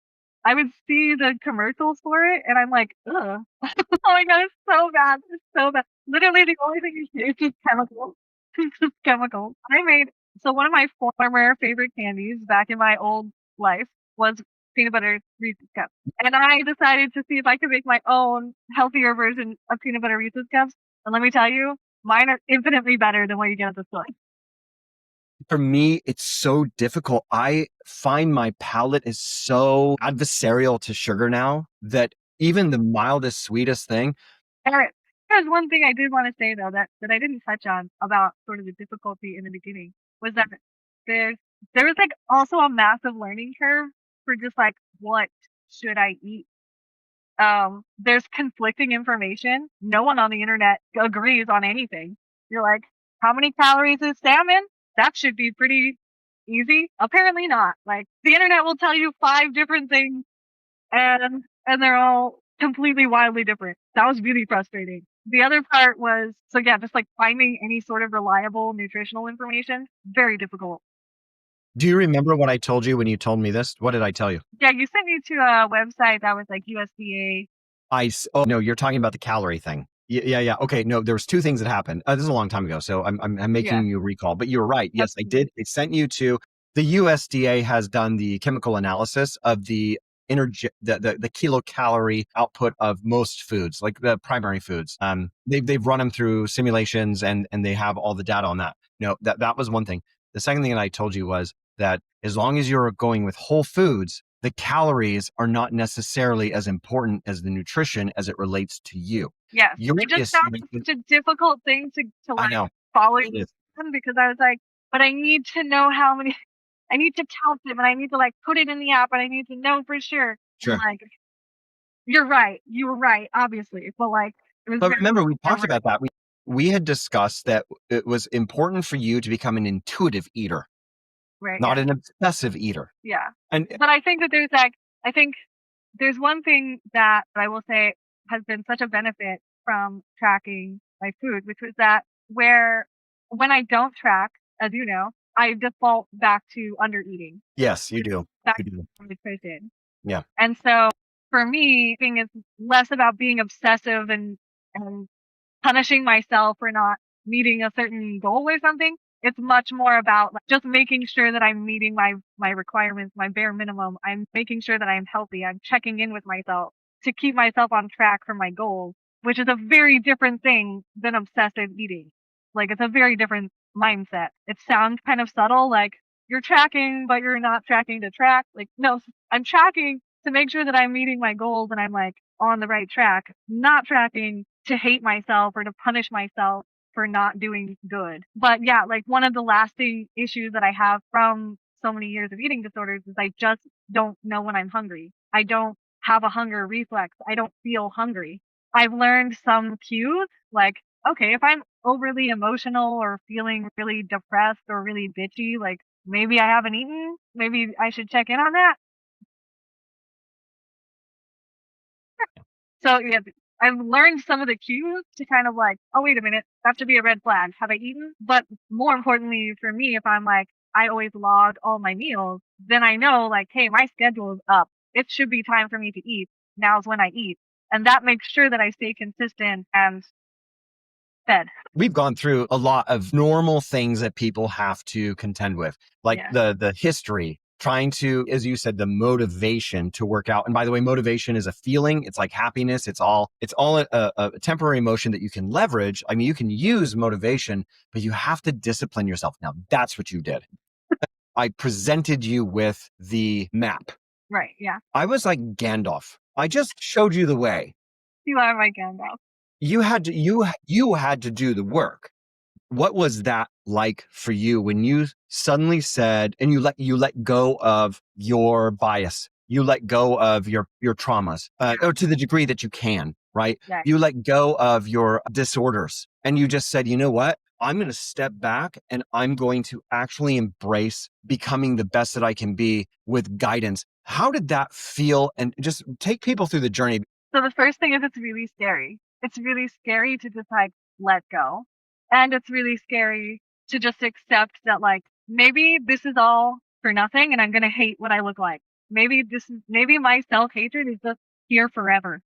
I would see the commercials for it, and I'm like, ugh. Oh my god, it's so bad. It's so bad. Literally, the only thing you see is just chemicals. It's just chemicals. So one of my former favorite candies back in my old life was peanut butter Reese's Cups. And I decided to see if I could make my own healthier version of peanut butter Reese's Cups. And let me tell you, mine are infinitely better than what you get at the store. For me, it's so difficult. I find my palate is so adversarial to sugar now that even the mildest, sweetest thing. And there's one thing I did want to say though that I didn't touch on about sort of the difficulty in the beginning was that there's there was like also a massive learning curve for just like what should I eat. There's conflicting information. No one on the internet agrees on anything. You're like, how many calories is salmon? That should be pretty easy. Apparently not. Like the internet will tell you 5 different things and they're all completely wildly different. That was really frustrating. The other part was so yeah, just like finding any sort of reliable nutritional information, very difficult. Do you remember what I told you when you told me this? What did I tell you? Yeah, you sent me to a website that was like USDA. Oh no, you're talking about the calorie thing. Yeah. Okay, no, there was two things that happened. This is a long time ago, so I'm Yeah, making you recall. But you're right. Yes, I did. absolutely. It sent you to the USDA has done the chemical analysis of the energy, the kilocalorie output of most foods, like the primary foods. They've run them through simulations and they have all the data on that. No, that was one thing. The second thing that I told you was that as long as you're going with whole foods, the calories are not necessarily as important as the nutrition as it relates to you. Yes. You're It just just, sounds like such a difficult thing to I like know follow it is. because I was like, but I need to know how many I need to count them and I need to like put it in the app and I need to know for sure. And Sure. like, you're right. You were right, obviously. But like it was But very remember, we talked forward. about that. We had discussed that it was important for you to become an intuitive eater, Right, not yeah. an obsessive eater. Yeah. And But I think that there's like I think there's one thing that I will say has been such a benefit from tracking my food, which was that where when I don't track, as you know, I default back to under eating, yes, you do. back You do. to nutrition. Yeah. And so for me, thing is less about being obsessive and punishing myself for not meeting a certain goal or something. It's much more about like, just making sure that I'm meeting my requirements, my bare minimum. I'm making sure that I'm healthy. I'm checking in with myself to keep myself on track for my goals, which is a very different thing than obsessive eating. Like it's a very different mindset. It sounds kind of subtle, like you're tracking, but you're not tracking to track. Like, no, I'm tracking to make sure that I'm meeting my goals and I'm like on the right track, not tracking to hate myself or to punish myself for not doing good. But yeah, like one of the lasting issues that I have from so many years of eating disorders is I just don't know when I'm hungry. I don't have a hunger reflex. I don't feel hungry. I've learned some cues like, okay, if I'm overly emotional or feeling really depressed or really bitchy, like maybe I haven't eaten. Maybe I should check in on that. So yeah, I've learned some of the cues to kind of like, oh wait a minute, that should be a red flag. Have I eaten? But more importantly for me, if I'm like, I always log all my meals, then I know like, hey, my schedule is up. It should be time for me to eat. Now's when I eat. And that makes sure that I stay consistent and fed. We've gone through a lot of normal things that people have to contend with, like Yeah. the history, trying to, as you said, the motivation to work out. And by the way, motivation is a feeling. It's like happiness. It's all a temporary emotion that you can leverage. I mean, you can use motivation, but you have to discipline yourself. Now, that's what you did. I presented you with the map. Right. Yeah. I was like Gandalf. I just showed you the way. You are my Gandalf. You had to do the work. What was that like for you when you suddenly said, and you let go of your bias, you let go of your traumas, or to the degree that you can, right? Yeah. You let go of your disorders, and you just said, you know what? I'm going to step back and I'm going to actually embrace becoming the best that I can be with guidance. How did that feel? And just take people through the journey. So the first thing is it's really scary. It's really scary to just like let go. And it's really scary to just accept that like maybe this is all for nothing and I'm going to hate what I look like. maybe my self-hatred is just here forever.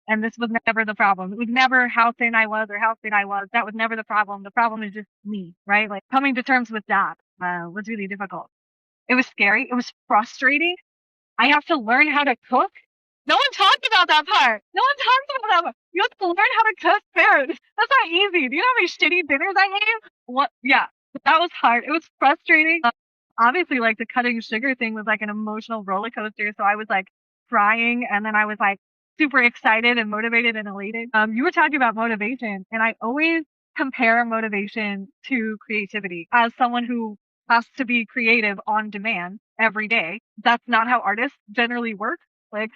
And this was never the problem. It was never how thin I was or how thin I was. That was never the problem. The problem is just me, right? Like coming to terms with that was really difficult. It was scary. It was frustrating. I have to learn how to cook. No one talks about that part. No one talks about that part. You have to learn how to cook food. That's not easy. Do you know how many shitty dinners I made? What? Yeah, that was hard. It was frustrating. Obviously, like the cutting sugar thing was like an emotional roller coaster. So I was like crying, and then I was like super excited and motivated and elated. You were talking about motivation, and I always compare motivation to creativity as someone who has to be creative on demand every day. That's not how artists generally work. Like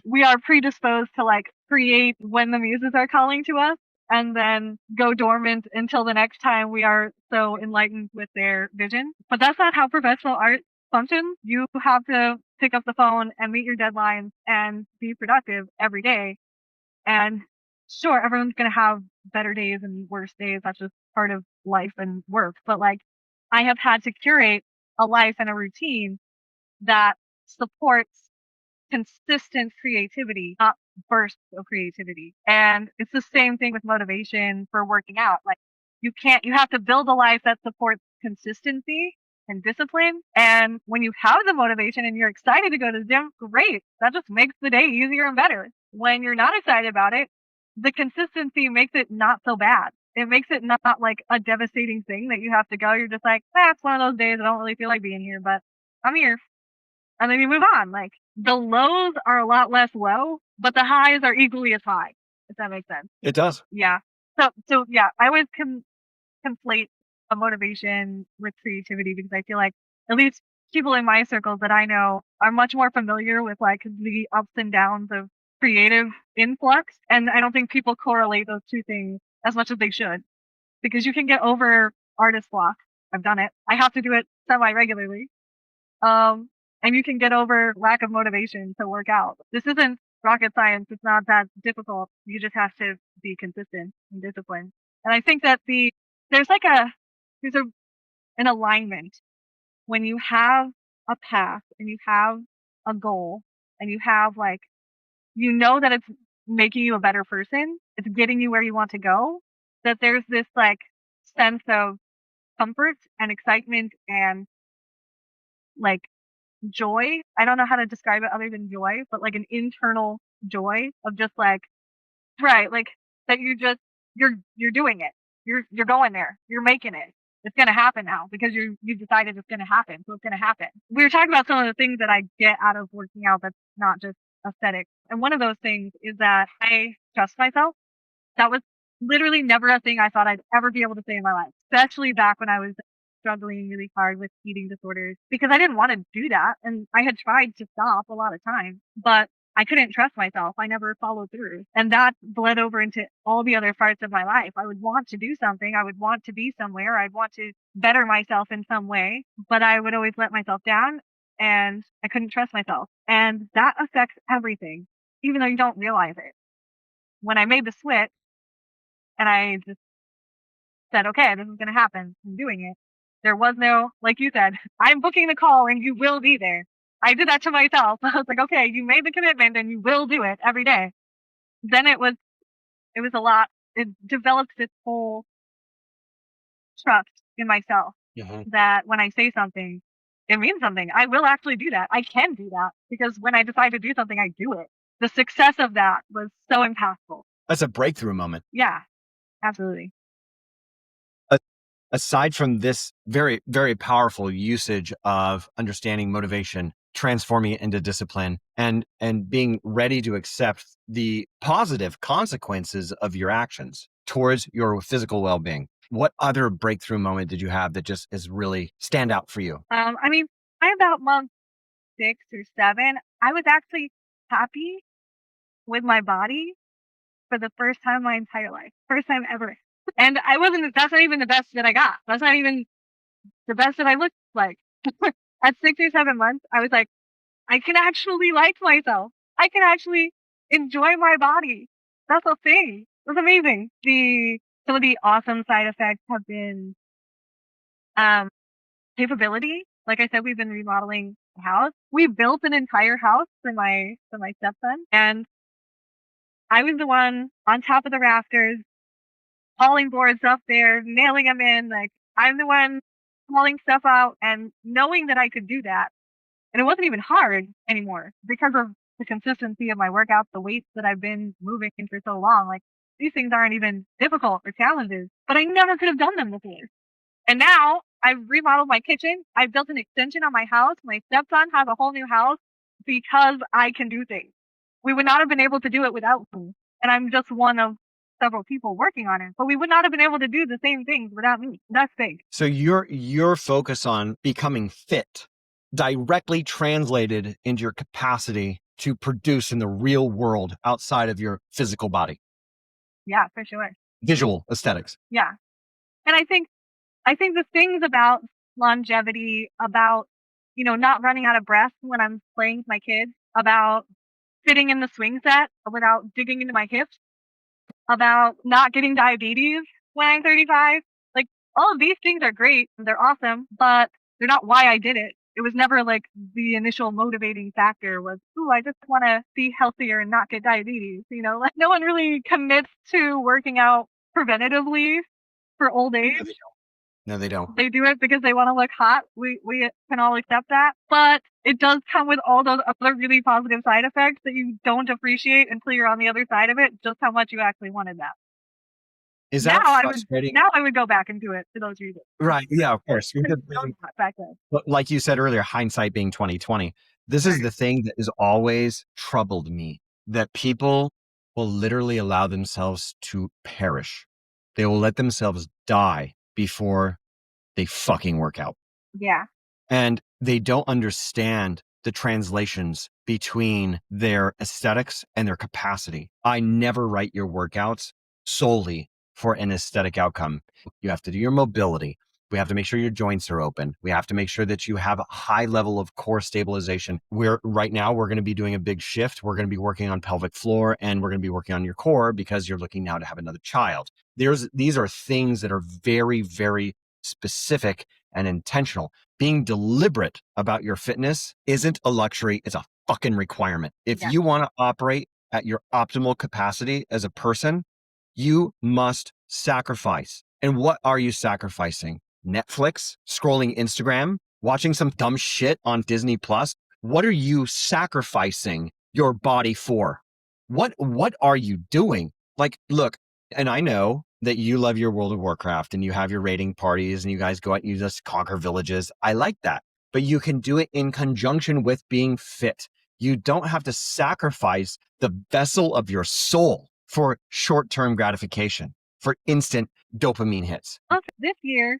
we are predisposed to like create when the muses are calling to us and then go dormant until the next time we are so enlightened with their vision. But that's not how professional art functions. You have to pick up the phone and meet your deadlines and be productive every day. And sure, everyone's going to have better days and worse days. That's just part of life and work. But like, I have had to curate a life and a routine that supports consistent creativity, not bursts of creativity. And it's the same thing with motivation for working out. Like you have to build a life that supports consistency and discipline. And when you have the motivation and you're excited to go to the gym, great. That just makes the day easier and better. When you're not excited about it, the consistency makes it not so bad. It makes it not like a devastating thing that you have to go. You're just like, it's one of those days I don't really feel like being here, but I'm here. And then you move on. Like the lows are a lot less low, but the highs are equally as high, if that makes sense. It does. Yeah. So yeah, I always conflate a motivation with creativity because I feel like at least people in my circles that I know are much more familiar with like the ups and downs of creative influx. And I don't think people correlate those two things as much as they should because you can get over artist block. I've done it. I have to do it semi regularly. And you can get over lack of motivation to work out. This isn't rocket science. It's not that difficult. You just have to be consistent and disciplined. And I think that there's an alignment when you have a path and you have a goal and you have like, you know that it's making you a better person. It's getting you where you want to go. That there's this like sense of comfort and excitement and like joy. I don't know how to describe it other than joy, but like an internal joy of just like, right, like that you're doing it. You're going there. You're making it. It's gonna happen now because you decided it's gonna happen. So it's gonna happen. We were talking about some of the things that I get out of working out that's not just aesthetic. And one of those things is that I trust myself. That was literally never a thing I thought I'd ever be able to say in my life, especially back when I was struggling really hard with eating disorders because I didn't want to do that. And I had tried to stop a lot of times, but I couldn't trust myself. I never followed through. And that bled over into all the other parts of my life. I would want to do something. I would want to be somewhere. I'd want to better myself in some way, but I would always let myself down and I couldn't trust myself. And that affects everything, even though you don't realize it. When I made the switch, and I just said, okay, this is going to happen. I'm doing it. There was no, like you said, I'm booking the call and you will be there. I did that to myself. I was like, okay, you made the commitment and you will do it every day. Then it was a lot. It developed this whole trust in myself that when I say something, it means something. I will actually do that. I can do that because when I decide to do something, I do it. The success of that was so impactful. That's a breakthrough moment. Yeah, absolutely. Aside from this very, very powerful usage of understanding motivation, transforming it into discipline, and being ready to accept the positive consequences of your actions towards your physical well-being, what other breakthrough moment did you have that just is really stand out for you? I mean, by about month 6 or 7, I was actually happy with my body for the first time in my entire life. First time ever. And that's not even the best that I got. That's not even the best that I looked like. At 6 or 7 months, I was like, I can actually like myself. I can actually enjoy my body. That's a thing. That's amazing. Some of the awesome side effects have been capability. Like I said, we've been remodeling house. We built an entire house for my stepson, and I was the one on top of the rafters, hauling boards up there, nailing them in. Like, I'm the one hauling stuff out, and knowing that I could do that. And it wasn't even hard anymore because of the consistency of my workouts, the weights that I've been moving for so long. Like, these things aren't even difficult or challenges, but I never could have done them before. And now I've remodeled my kitchen. I've built an extension on my house. My stepson has a whole new house because I can do things. We would not have been able to do it without me. And I'm just one of several people working on it, but we would not have been able to do the same things without me. That's big. So your focus on becoming fit directly translated into your capacity to produce in the real world outside of your physical body. Yeah, for sure. Visual aesthetics. Yeah. And I think the things about longevity, about, not running out of breath when I'm playing with my kids, about sitting in the swing set without digging into my hips, about not getting diabetes when I'm 35. Like, all of these things are great. They're awesome, but they're not why I did it. It was never like the initial motivating factor was, ooh, I just want to be healthier and not get diabetes. Like, no one really commits to working out preventatively for old age. No, they don't. They do it because they want to look hot. We can all accept that. But it does come with all those other really positive side effects that you don't appreciate until you're on the other side of it, just how much you actually wanted that. Is that frustrating? Now I would go back and do it for those reasons. Right. Yeah, of course. Back then. But like you said earlier, hindsight being 2020. This is the thing that has always troubled me, that people will literally allow themselves to perish. They will let themselves die before they fucking work out. Yeah. And they don't understand the translations between their aesthetics and their capacity. I never write your workouts solely for an aesthetic outcome. You have to do your mobility. We have to make sure your joints are open. We have to make sure that you have a high level of core stabilization. Right now, we're going to be doing a big shift. We're going to be working on pelvic floor, and we're going to be working on your core because you're looking now to have another child. These are things that are very, very specific and intentional. Being deliberate about your fitness isn't a luxury. It's a fucking requirement. If you want to operate at your optimal capacity as a person, you must sacrifice. And what are you sacrificing? Netflix, scrolling Instagram, watching some dumb shit on Disney Plus? What are you sacrificing your body for? What are you doing? Like, look, and I know that you love your World of Warcraft and you have your raiding parties and you guys go out and you just conquer villages. I like that. But you can do it in conjunction with being fit. You don't have to sacrifice the vessel of your soul for short-term gratification, for instant dopamine hits. This year,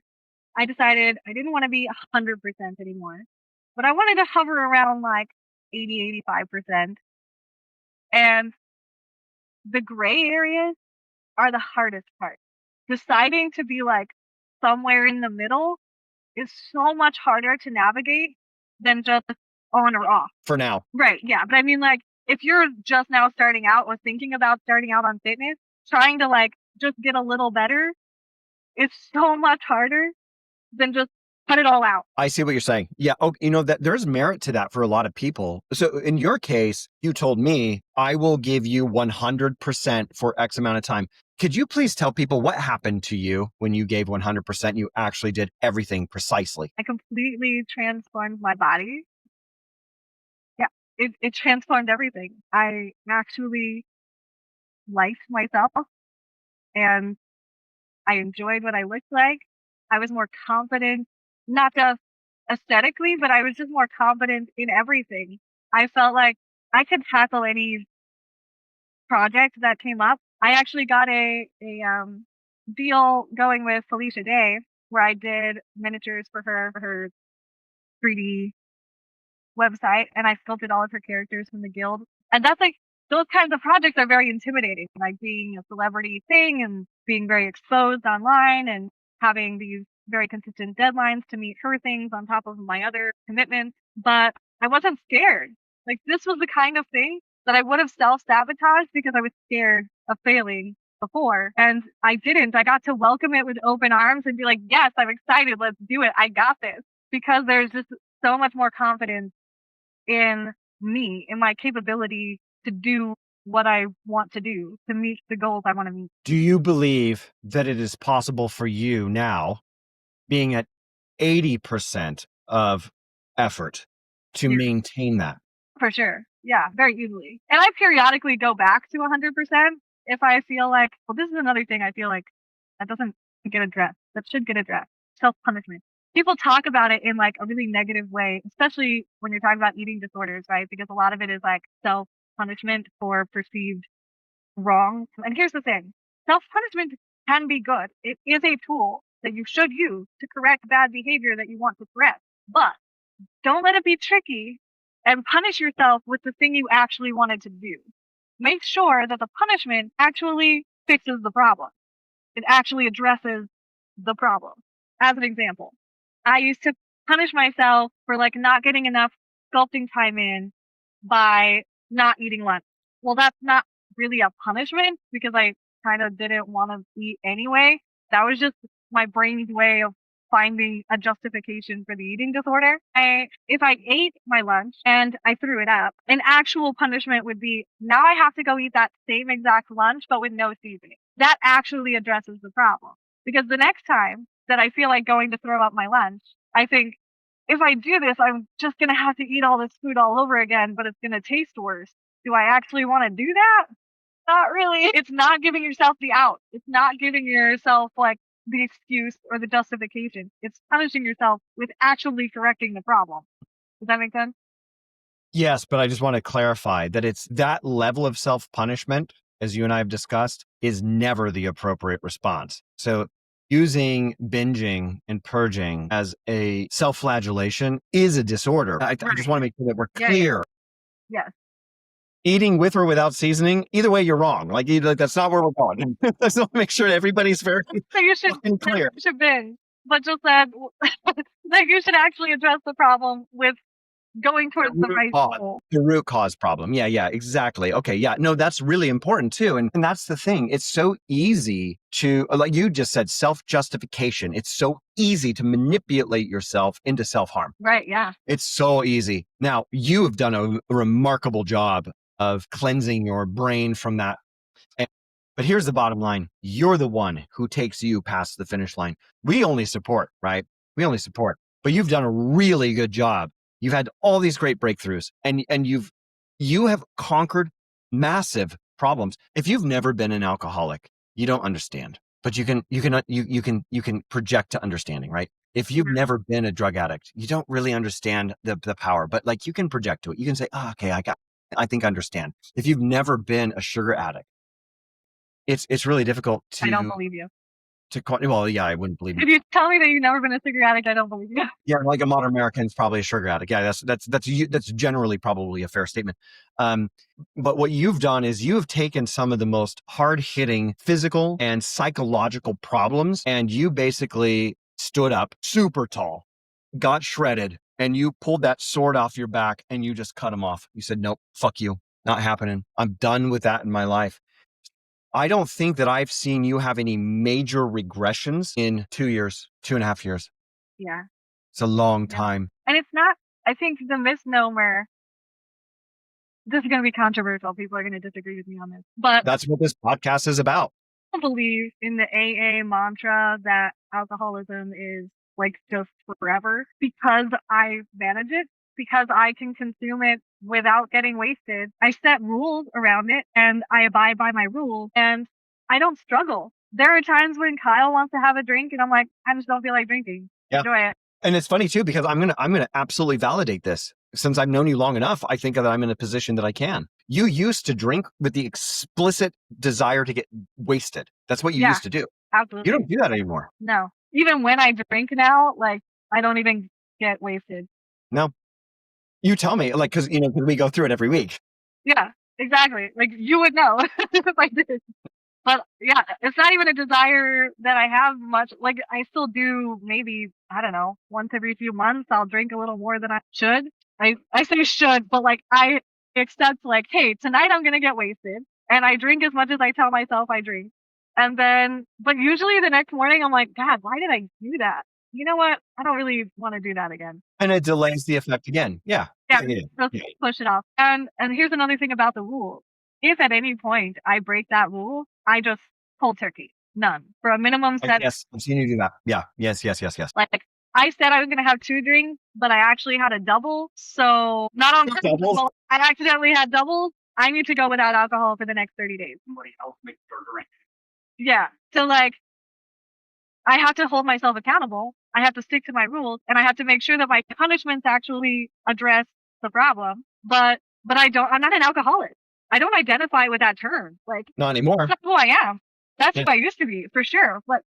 I decided I didn't want to be 100% anymore, but I wanted to hover around like 80, 85%. And the gray areas are the hardest part. Deciding to be like somewhere in the middle is so much harder to navigate than just on or off. For now. Right. Yeah. But I mean, like, if you're just now starting out or thinking about starting out on fitness, trying to like just get a little better is so much harder than just cut it all out. I see what you're saying. Yeah. Oh, that there's merit to that for a lot of people. So in your case, you told me, I will give you 100% for X amount of time. Could you please tell people what happened to you when you gave 100%? You actually did everything precisely. I completely transformed my body. Yeah. It transformed everything. I actually liked myself and I enjoyed what I looked like. I was more confident, not just aesthetically, but I was just more confident in everything. I felt like I could tackle any project that came up. I actually got a deal going with Felicia Day where I did miniatures for her 3D website, and I sculpted all of her characters from the guild. And that's like, those kinds of projects are very intimidating, like being a celebrity thing and being very exposed online and having these very consistent deadlines to meet her things on top of my other commitments. But I wasn't scared. Like, this was the kind of thing that I would have self-sabotaged because I was scared of failing before. And I didn't. I got to welcome it with open arms and be like, yes, I'm excited. Let's do it. I got this. Because there's just so much more confidence in me, in my capability to do what I want to do, to meet the goals I want to meet. Do you believe that it is possible for you now, being at 80% of effort, to Yeah, maintain that? for sure. Yeah, very easily. And I periodically go back to 100% if I feel like, well, this is another thing I feel like that doesn't get addressed, that should get addressed. Self punishment. People talk about it in like a really negative way, especially when you're talking about eating disorders, right? Because a lot of it is like self punishment for perceived wrong. And here's the thing, self punishment can be good. It is a tool that you should use to correct bad behavior that you want to correct. But don't let it be tricky and punish yourself with the thing you actually wanted to do. Make sure that the punishment actually fixes the problem. It actually addresses the problem. As an example, I used to punish myself for like not getting enough sculpting time in by not eating lunch. Well, that's not really a punishment because I kind of didn't want to eat anyway. That was just my brain's way of finding a justification for the eating disorder. If I ate my lunch and I threw it up, an actual punishment would be now I have to go eat that same exact lunch, but with no seasoning. That actually addresses the problem because the next time that I feel like going to throw up my lunch, I think if I do this, I'm just going to have to eat all this food all over again, but it's going to taste worse. Do I actually want to do that? Not really. It's not giving yourself the out. It's not giving yourself like the excuse or the justification. It's punishing yourself with actually correcting the problem. Does that make sense? Yes, but I just want to clarify that it's that level of self-punishment, as you and I have discussed, is never the appropriate response. So using binging and purging as a self-flagellation is a disorder. I just want to make sure that we're Yeah. clear. Yes. Eating with or without seasoning, either way, you're wrong. Like that's not where we're going. Let's make sure that everybody's very So you should clear. you should binge, but just that that you should actually address the problem with going towards the right goal. The root cause problem. Yeah, exactly. Okay, yeah, no, that's really important too. And that's the thing. It's so easy to, like you just said, self-justification. It's so easy to manipulate yourself into self-harm. Right, yeah. It's so easy. Now, you have done a remarkable job of cleansing your brain from that. But here's the bottom line. You're the one who takes you past the finish line. We only support, right? We only support. But you've done a really good job. You've had all these great breakthroughs and you have conquered massive problems. If you've never been an alcoholic, you don't understand. But you can project to understanding, right? If you've never been a drug addict, you don't really understand the power, but like you can project to it. You can say, oh, okay, I think I understand. If you've never been a sugar addict, it's really difficult to. I don't believe you. Well, yeah, I wouldn't believe you. If you tell me that you've never been a cigarette addict, I don't believe you. Yeah, like a modern American is probably a sugar addict. Yeah, that's generally probably a fair statement. But what you've done is you've taken some of the most hard-hitting physical and psychological problems, and you basically stood up super tall, got shredded, and you pulled that sword off your back and you just cut them off. You said, nope, fuck you. Not happening. I'm done with that in my life. I don't think that I've seen you have any major regressions in 2 years, 2.5 years. Yeah. It's a long time. And it's not, I think the misnomer, this is going to be controversial. People are going to disagree with me on this, but That's what this podcast is about. I don't believe in the AA mantra that alcoholism is like just forever because I manage it, because I can consume it without getting wasted. I set rules around it and I abide by my rules and I don't struggle. There are times when Kyle wants to have a drink and I'm like, I just don't feel like drinking. Yeah. Enjoy it. And it's funny too, because I'm gonna absolutely validate this. Since I've known you long enough, I think that I'm in a position that I can. You used to drink with the explicit desire to get wasted. That's what you used to do. Absolutely. You don't do that anymore. No. Even when I drink now, like I don't even get wasted. No. You tell me, like, because we go through it every week. Yeah, exactly. Like you would know if I did. But yeah, it's not even a desire that I have much. Like I still do maybe, I don't know, once every few months I'll drink a little more than I should. I say should, but like I accept like, hey, tonight I'm gonna get wasted and I drink as much as I tell myself I drink. And then but usually the next morning I'm like, God, why did I do that? You know what? I don't really want to do that again. And it delays the effect again. Yeah. Yeah, Yeah, just yeah. push it off. And here's another thing about the rule. If at any point I break that rule, I just cold turkey. None. For a minimum set, Yes, I've seen you do that. Yeah. Yes, yes, yes, yes. like I said I was gonna have 2 drinks, but I actually had a double. So not on purpose, Doubles. well, I accidentally had doubles. I need to go without alcohol for the next 30 days. Somebody else make their drink. Yeah. So like I have to hold myself accountable. I have to stick to my rules, and I have to make sure that my punishments actually address the problem. But I don't. I'm not an alcoholic. I don't identify with that term. Like Not anymore. that's who I am. That's Yeah. who I used to be for sure. But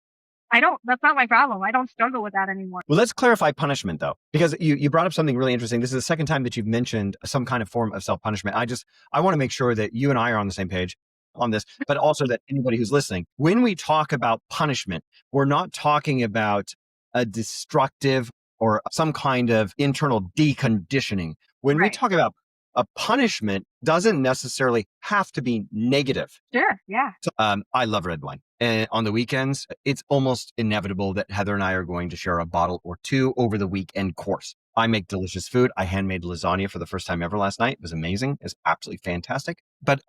I don't. That's not my problem. I don't struggle with that anymore. Well, let's clarify punishment though, because you brought up something really interesting. This is the second time that you've mentioned some kind of form of self-punishment. I want to make sure that you and I are on the same page on this, but also that anybody who's listening, when we talk about punishment, we're not talking about a destructive or some kind of internal deconditioning. When we Right. talk about a punishment, doesn't necessarily have to be negative. Sure. Yeah. So, I love red wine. And on the weekends, it's almost inevitable that Heather and I are going to share a bottle or two over the weekend course. I make delicious food. I handmade lasagna for the first time ever last night. It was amazing. It's absolutely fantastic. But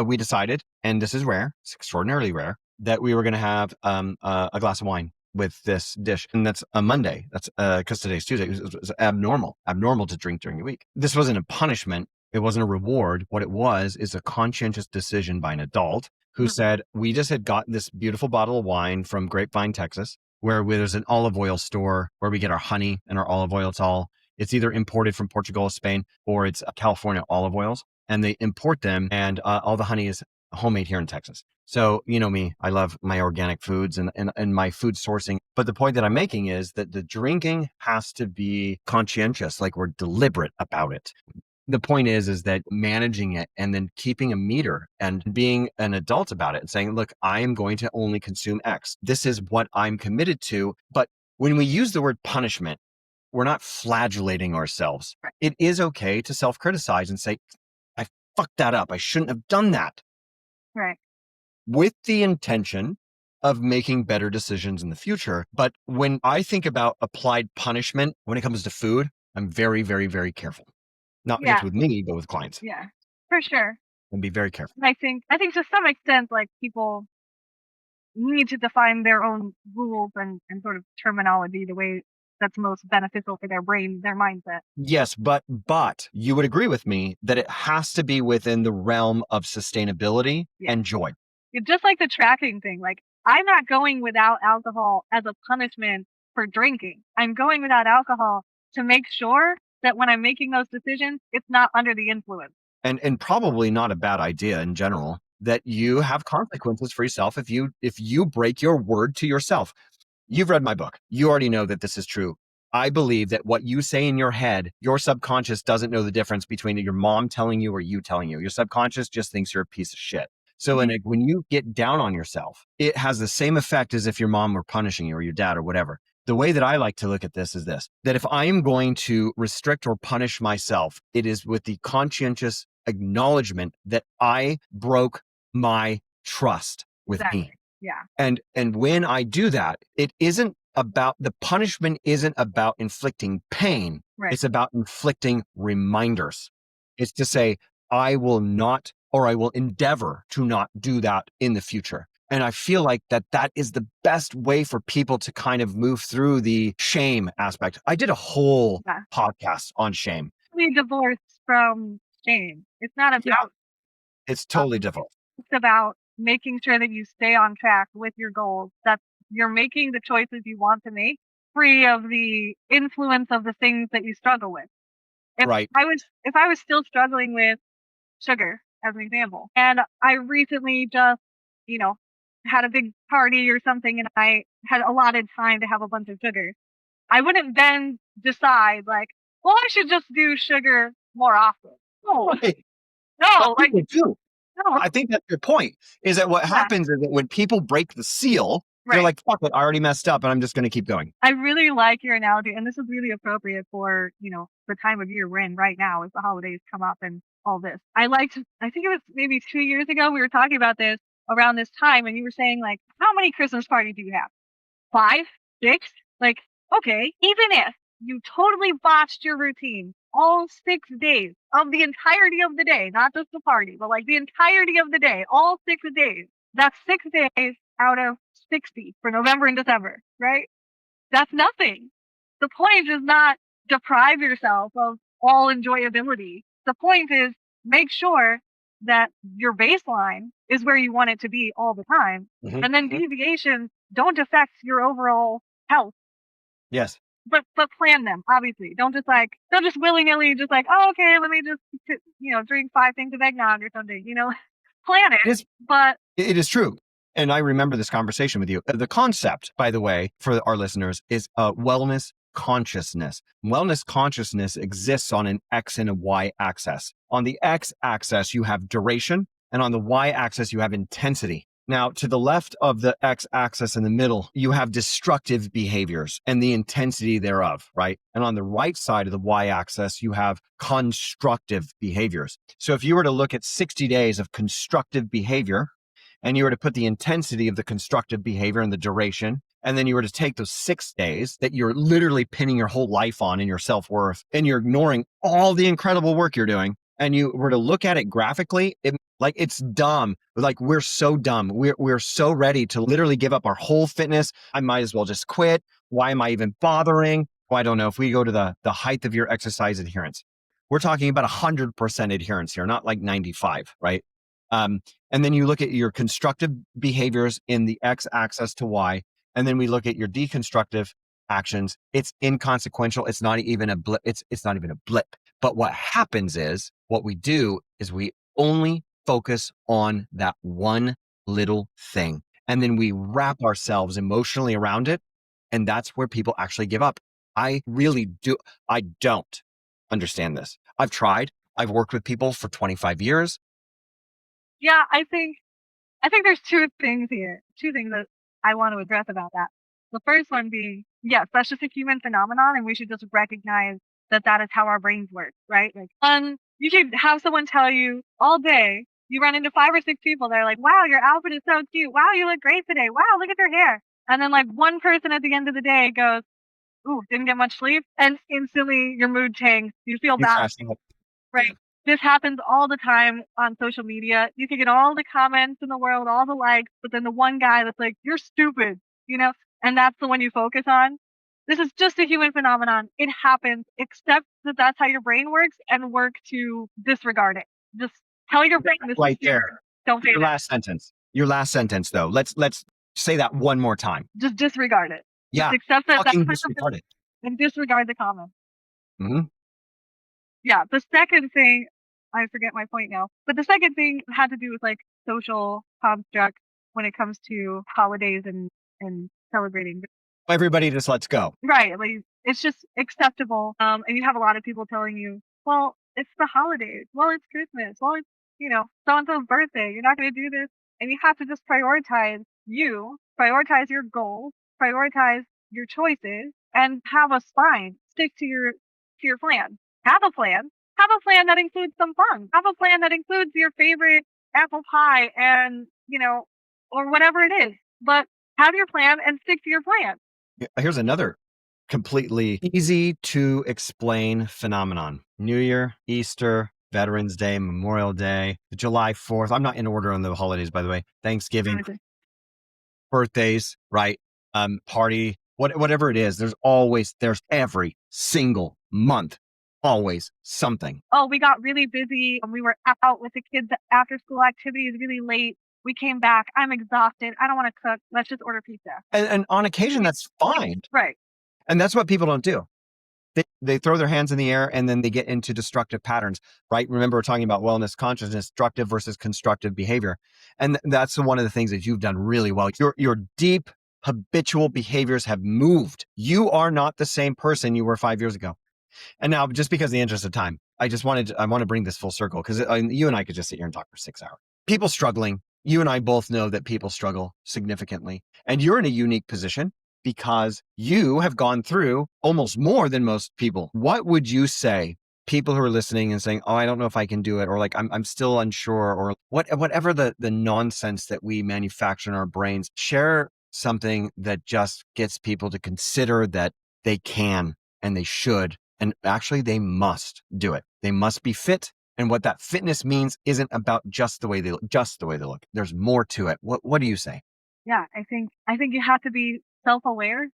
we decided, and this is rare, it's extraordinarily rare, that we were going to have a glass of wine with this dish. And that's a Monday. That's because today's Tuesday. It was abnormal to drink during the week. This wasn't a punishment. It wasn't a reward. What it was is a conscientious decision by an adult who said, we just had got this beautiful bottle of wine from Grapevine, Texas, where there's an olive oil store where we get our honey and our olive oil. It's either imported from Portugal or Spain, or it's California olive oils, and they import them, and all the honey is homemade here in Texas. So, you know me, I love my organic foods and my food sourcing. But the point that I'm making is that the drinking has to be conscientious, like we're deliberate about it. The point is that managing it and then keeping a meter and being an adult about it and saying, look, I am going to only consume X. This is what I'm committed to. But when we use the word punishment, we're not flagellating ourselves. It is okay to self-criticize and say, I fucked that up. I shouldn't have done that. Right. With the intention of making better decisions in the future. But when I think about applied punishment, when it comes to food, I'm very, very, very careful. Not Yeah. just with me, but with clients. Yeah. For sure. And be very careful. And I think to some extent, like people need to define their own rules and sort of terminology the way that's most beneficial for their brain, their mindset. Yes, but you would agree with me that it has to be within the realm of sustainability and joy. It's just like the tracking thing. Like I'm not going without alcohol as a punishment for drinking. I'm going without alcohol to make sure that when I'm making those decisions, it's not under the influence. And probably not a bad idea in general that you have consequences for yourself if you break your word to yourself. You've read my book. You already know that this is true. I believe that what you say in your head, your subconscious doesn't know the difference between your mom telling you or you telling you. Your subconscious just thinks you're a piece of shit. So when you get down on yourself, it has the same effect as if your mom were punishing you or your dad or whatever. The way that I like to look at this is this, that if I am going to restrict or punish myself, it is with the conscientious acknowledgement that I broke my trust with me. Yeah. And when I do that, the punishment isn't about inflicting pain. Right. It's about inflicting reminders. It's to say, I will not, or I will endeavor to not do that in the future. And I feel like that is the best way for people to kind of move through the shame aspect. I did a whole podcast on shame. We divorced from shame. It's not about. It's totally divorced. It's about making sure that you stay on track with your goals, that you're making the choices you want to make, free of the influence of the things that you struggle with. If I was still struggling with sugar, as an example, and I recently just, had a big party or something and I had allotted time to have a bunch of sugar, I wouldn't then decide like, well, I should just do sugar more often. No, People do. No. I think that's your point, is that what happens is that when people break the seal, they're like, fuck it, I already messed up and I'm just going to keep going. I really like your analogy, and this is really appropriate for, the time of year we're in right now as the holidays come up and all this. I think it was maybe 2 years ago, we were talking about this around this time, and you were saying like, how many Christmas parties do you have? 5, 6? Like, okay, even if you totally botched your routine all 6 days of the entirety of the day, not just the party, but like the entirety of the day, all 6 days. That's 6 days out of 60 for November and December, right? That's nothing. The point is not deprive yourself of all enjoyability. The point is make sure that your baseline is where you want it to be all the time. Mhm. And then deviations don't affect your overall health. Yes. But plan them, obviously. Don't just willy nilly just like, oh, okay, let me just drink 5 things of eggnog or something. Plan It it. is, But it is true. And I remember this conversation with you. The concept, by the way, for our listeners is wellness consciousness. Wellness consciousness exists on an X and a Y axis. On the X axis, you have duration, and on the Y axis, you have intensity. Now, to the left of the X axis in the middle, you have destructive behaviors and the intensity thereof, right? And on the right side of the Y axis, you have constructive behaviors. So if you were to look at 60 days of constructive behavior, and you were to put the intensity of the constructive behavior and the duration, and then you were to take those 6 days that you're literally pinning your whole life on in your self-worth, and you're ignoring all the incredible work you're doing, and you were to look at it graphically, it's dumb. Like, we're so dumb. We're so ready to literally give up our whole fitness. I might as well just quit. Why am I even bothering? Well, I don't know. If we go to the height of your exercise adherence, we're talking about 100% adherence here, not like 95, right? And then you look at your constructive behaviors in the X axis to Y, and then we look at your deconstructive actions. It's inconsequential. It's not even a blip. It's not even a blip. But what happens is, what we do is we only focus on that one little thing, and then we wrap ourselves emotionally around it. And that's where people actually give up. I really do. I don't understand this. I've tried. I've worked with people for 25 years. yeah, I think there's two things here. Two things that I want to address about that. The first one being, yes, that's just a human phenomenon, and we should just recognize that that is how our brains work, right? Like, you could have someone tell you all day, you run into 5 or 6 people that are like, wow, your outfit is so cute. Wow, you look great today. Wow, look at your hair. And then like one person at the end of the day goes, ooh, didn't get much sleep. And instantly your mood tanks. You feel You bad. crash them up. Right. This happens all the time on social media. You can get all the comments in the world, all the likes, but then the one guy that's like, you're stupid, and that's the one you focus on. This is just a human phenomenon. It happens. Accept that that's how your brain works and work to disregard it. Just tell your brain this Right is here. there. Don't say Your that. last sentence. Your last sentence, though. Let's say that one more time. Just disregard it. Yeah. Just accept that Fucking that's disregard it. and disregard the comment. Mhm. Yeah, the second thing, I forget my point now, but the second thing had to do with like social construct when it comes to holidays and celebrating. Everybody just let's go. Right, like it's just acceptable. And you have a lot of people telling you, well, it's the holidays. Well, it's Christmas. Well, it's so and so's birthday. You're not going to do this, and you have to just prioritize your goals, prioritize your choices, and have a spine. Stick to your plan. Have a plan. Have a plan that includes some fun. Have a plan that includes your favorite apple pie and or whatever it is. But have your plan and stick to your plan. Here's another completely easy to explain phenomenon. New Year, Easter, Veterans Day, Memorial Day, July 4th. I'm not in order on the holidays, by the way. Thanksgiving, birthdays, right? Party, whatever it is. There's every single month, always something. Oh, we got really busy and we were out with the kids after school activities really late. We came back. I'm exhausted. I don't want to cook. Let's just order pizza. And on occasion, that's fine. Right. And that's what people don't do. They throw their hands in the air and then they get into destructive patterns, right? Remember, we're talking about wellness consciousness, destructive versus constructive behavior. And that's one of the things that you've done really well. Your deep habitual behaviors have moved. You are not the same person you were 5 years ago. And now, just because of the interest of time, I want to bring this full circle because you and I could just sit here and talk for 6 hours. People struggling. You and I both know that people struggle significantly. And you're in a unique position because you have gone through almost more than most people. What would you say people who are listening and saying, oh, I don't know if I can do it, or like, I'm still unsure, or whatever the nonsense that we manufacture in our brains, share something that just gets people to consider that they can and they should And actually, they must do it. They must be fit. And what that fitness means isn't about just the way they look. There's more to it. What do you say? Yeah, I think you have to be self-aware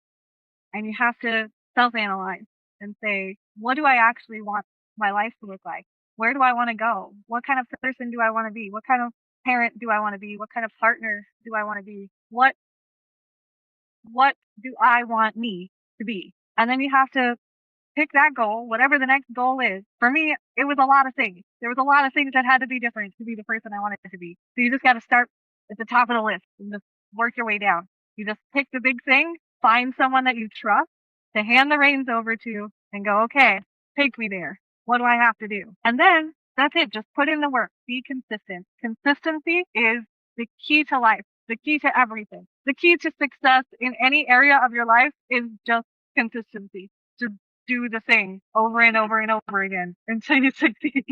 and you have to self-analyze and say, what do I actually want my life to look like? Where do I want to go? What kind of person do I want to be? What kind of parent do I want to be? What kind of partner do I want to be? What do I want me to be? And then you have to pick that goal, whatever the next goal is. For me, it was a lot of things. There was a lot of things that had to be different to be the person I wanted to be. So you just got to start at the top of the list and just work your way down. You just pick the big thing, find someone that you trust to hand the reins over to and go, okay, take me there. What do I have to do? And then that's it. Just put in the work. Be consistent. Consistency is the key to life, the key to everything. The key to success in any area of your life is just consistency. Just do the thing over and over and over again until you succeed.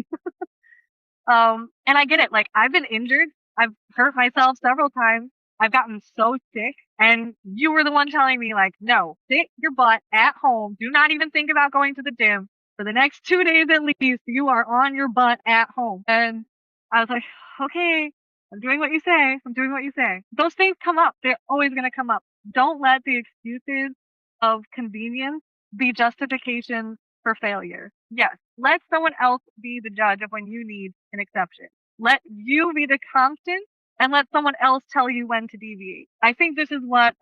And I get it. Like, I've been injured. I've hurt myself several times. I've gotten so sick. And you were the one telling me, like, no, sit your butt at home. Do not even think about going to the gym. For the next 2 days at least, you are on your butt at home. And I was like, okay, I'm doing what you say. I'm doing what you say. Those things come up. They're always going to come up. Don't let the excuses of convenience be justifications for failure. Yes, let someone else be the judge of when you need an exception. Let you be the constant and let someone else tell you when to deviate. I think this is what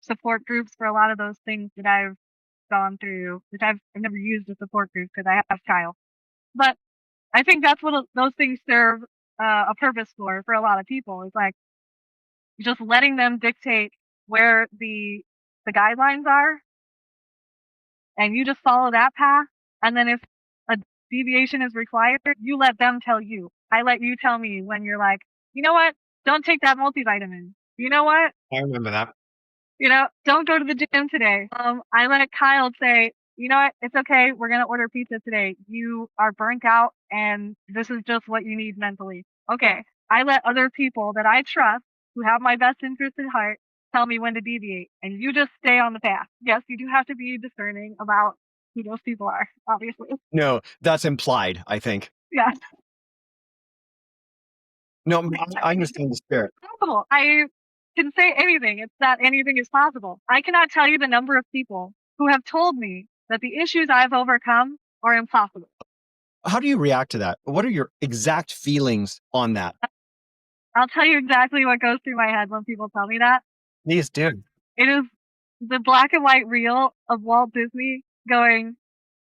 support groups for a lot of those things that I've gone through, which I've never used a support group because I have child. But I think that's what those things serve a purpose for a lot of people. It's like just letting them dictate where the guidelines are, and you just follow that path. And then if a deviation is required, you let them tell you. I let you tell me when you're like, you know what? Don't take that multivitamin. You know what? I remember that. Don't go to the gym today. I let Kyle say, you know what? It's okay. We're going to order pizza today. You are burnt out and this is just what you need mentally. Okay. I let other people that I trust who have my best interest at heart tell me when to deviate and you just stay on the path. Yes, you do have to be discerning about who those people are, obviously. No, that's implied, I think. Yeah. No, I understand the spirit. Possible. I can say anything. It's that anything is possible. I cannot tell you the number of people who have told me that the issues I've overcome are impossible. How do you react to that? What are your exact feelings on that? I'll tell you exactly what goes through my head when people tell me that. Please do. It is the black and white reel of Walt Disney going,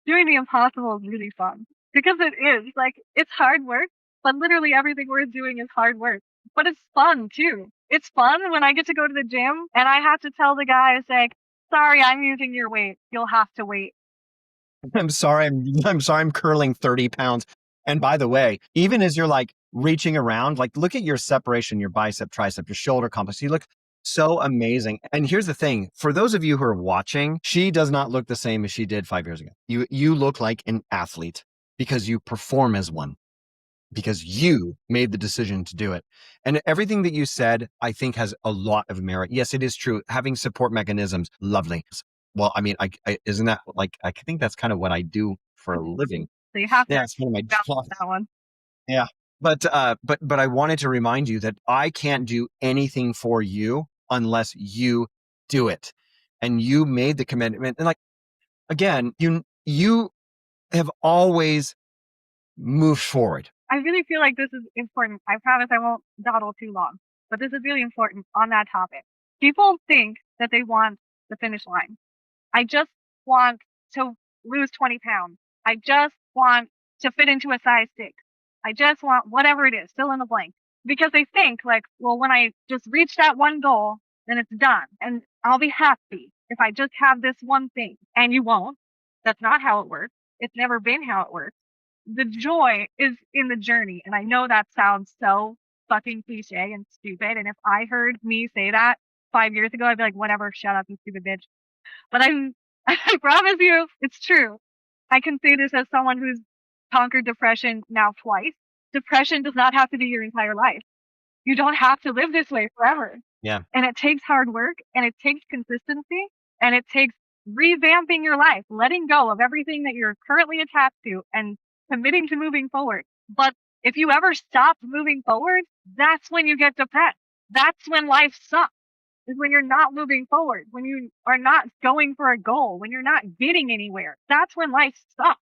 doing the impossible is really fun. Because it is. Like, it's hard work, but literally everything we're doing is hard work. But it's fun too. It's fun when I get to go to the gym and I have to tell the guys, like, sorry, I'm using your weight. You'll have to wait. I'm sorry. I'm sorry. I'm curling 30 pounds. And by the way, even as you're like reaching around, like look at your separation, your bicep, tricep, your shoulder complex. You look so amazing. And here's the thing, for those of you who are watching, she does not look the same as she did 5 years ago. You look like an athlete because you perform as one, because you made the decision to do it. And everything that you said, I think has a lot of merit. Yes, it is true. Having support mechanisms, lovely. Well, I mean, isn't that like, I think that's kind of what I do for a living. So you have to Yeah, it's one of my balance jobs. that one. Yeah. But I wanted to remind you that I can't do anything for you unless you do it. And you made the commitment. And like, again, you have always moved forward. I really feel like this is important. I promise I won't dawdle too long, but this is really important on that topic. People think that they want the finish line. I just want to lose 20 pounds. I just want to fit into a size 6. I just want whatever it is, fill in the blank. Because they think like, well, when I just reach that one goal, then it's done. And I'll be happy if I just have this one thing. And you won't. That's not how it works. It's never been how it works. The joy is in the journey. And I know that sounds so fucking cliche and stupid. And if I heard me say that 5 years ago, I'd be like, whatever, shut up, you stupid bitch. But I promise you, it's true. I can say this as someone who's conquered depression now twice. Depression does not have to be your entire life. You don't have to live this way forever. Yeah. And it takes hard work and it takes consistency and it takes revamping your life, letting go of everything that you're currently attached to and committing to moving forward. But if you ever stop moving forward, that's when you get depressed. That's when life sucks, is when you're not moving forward, when you are not going for a goal, when you're not getting anywhere. That's when life sucks.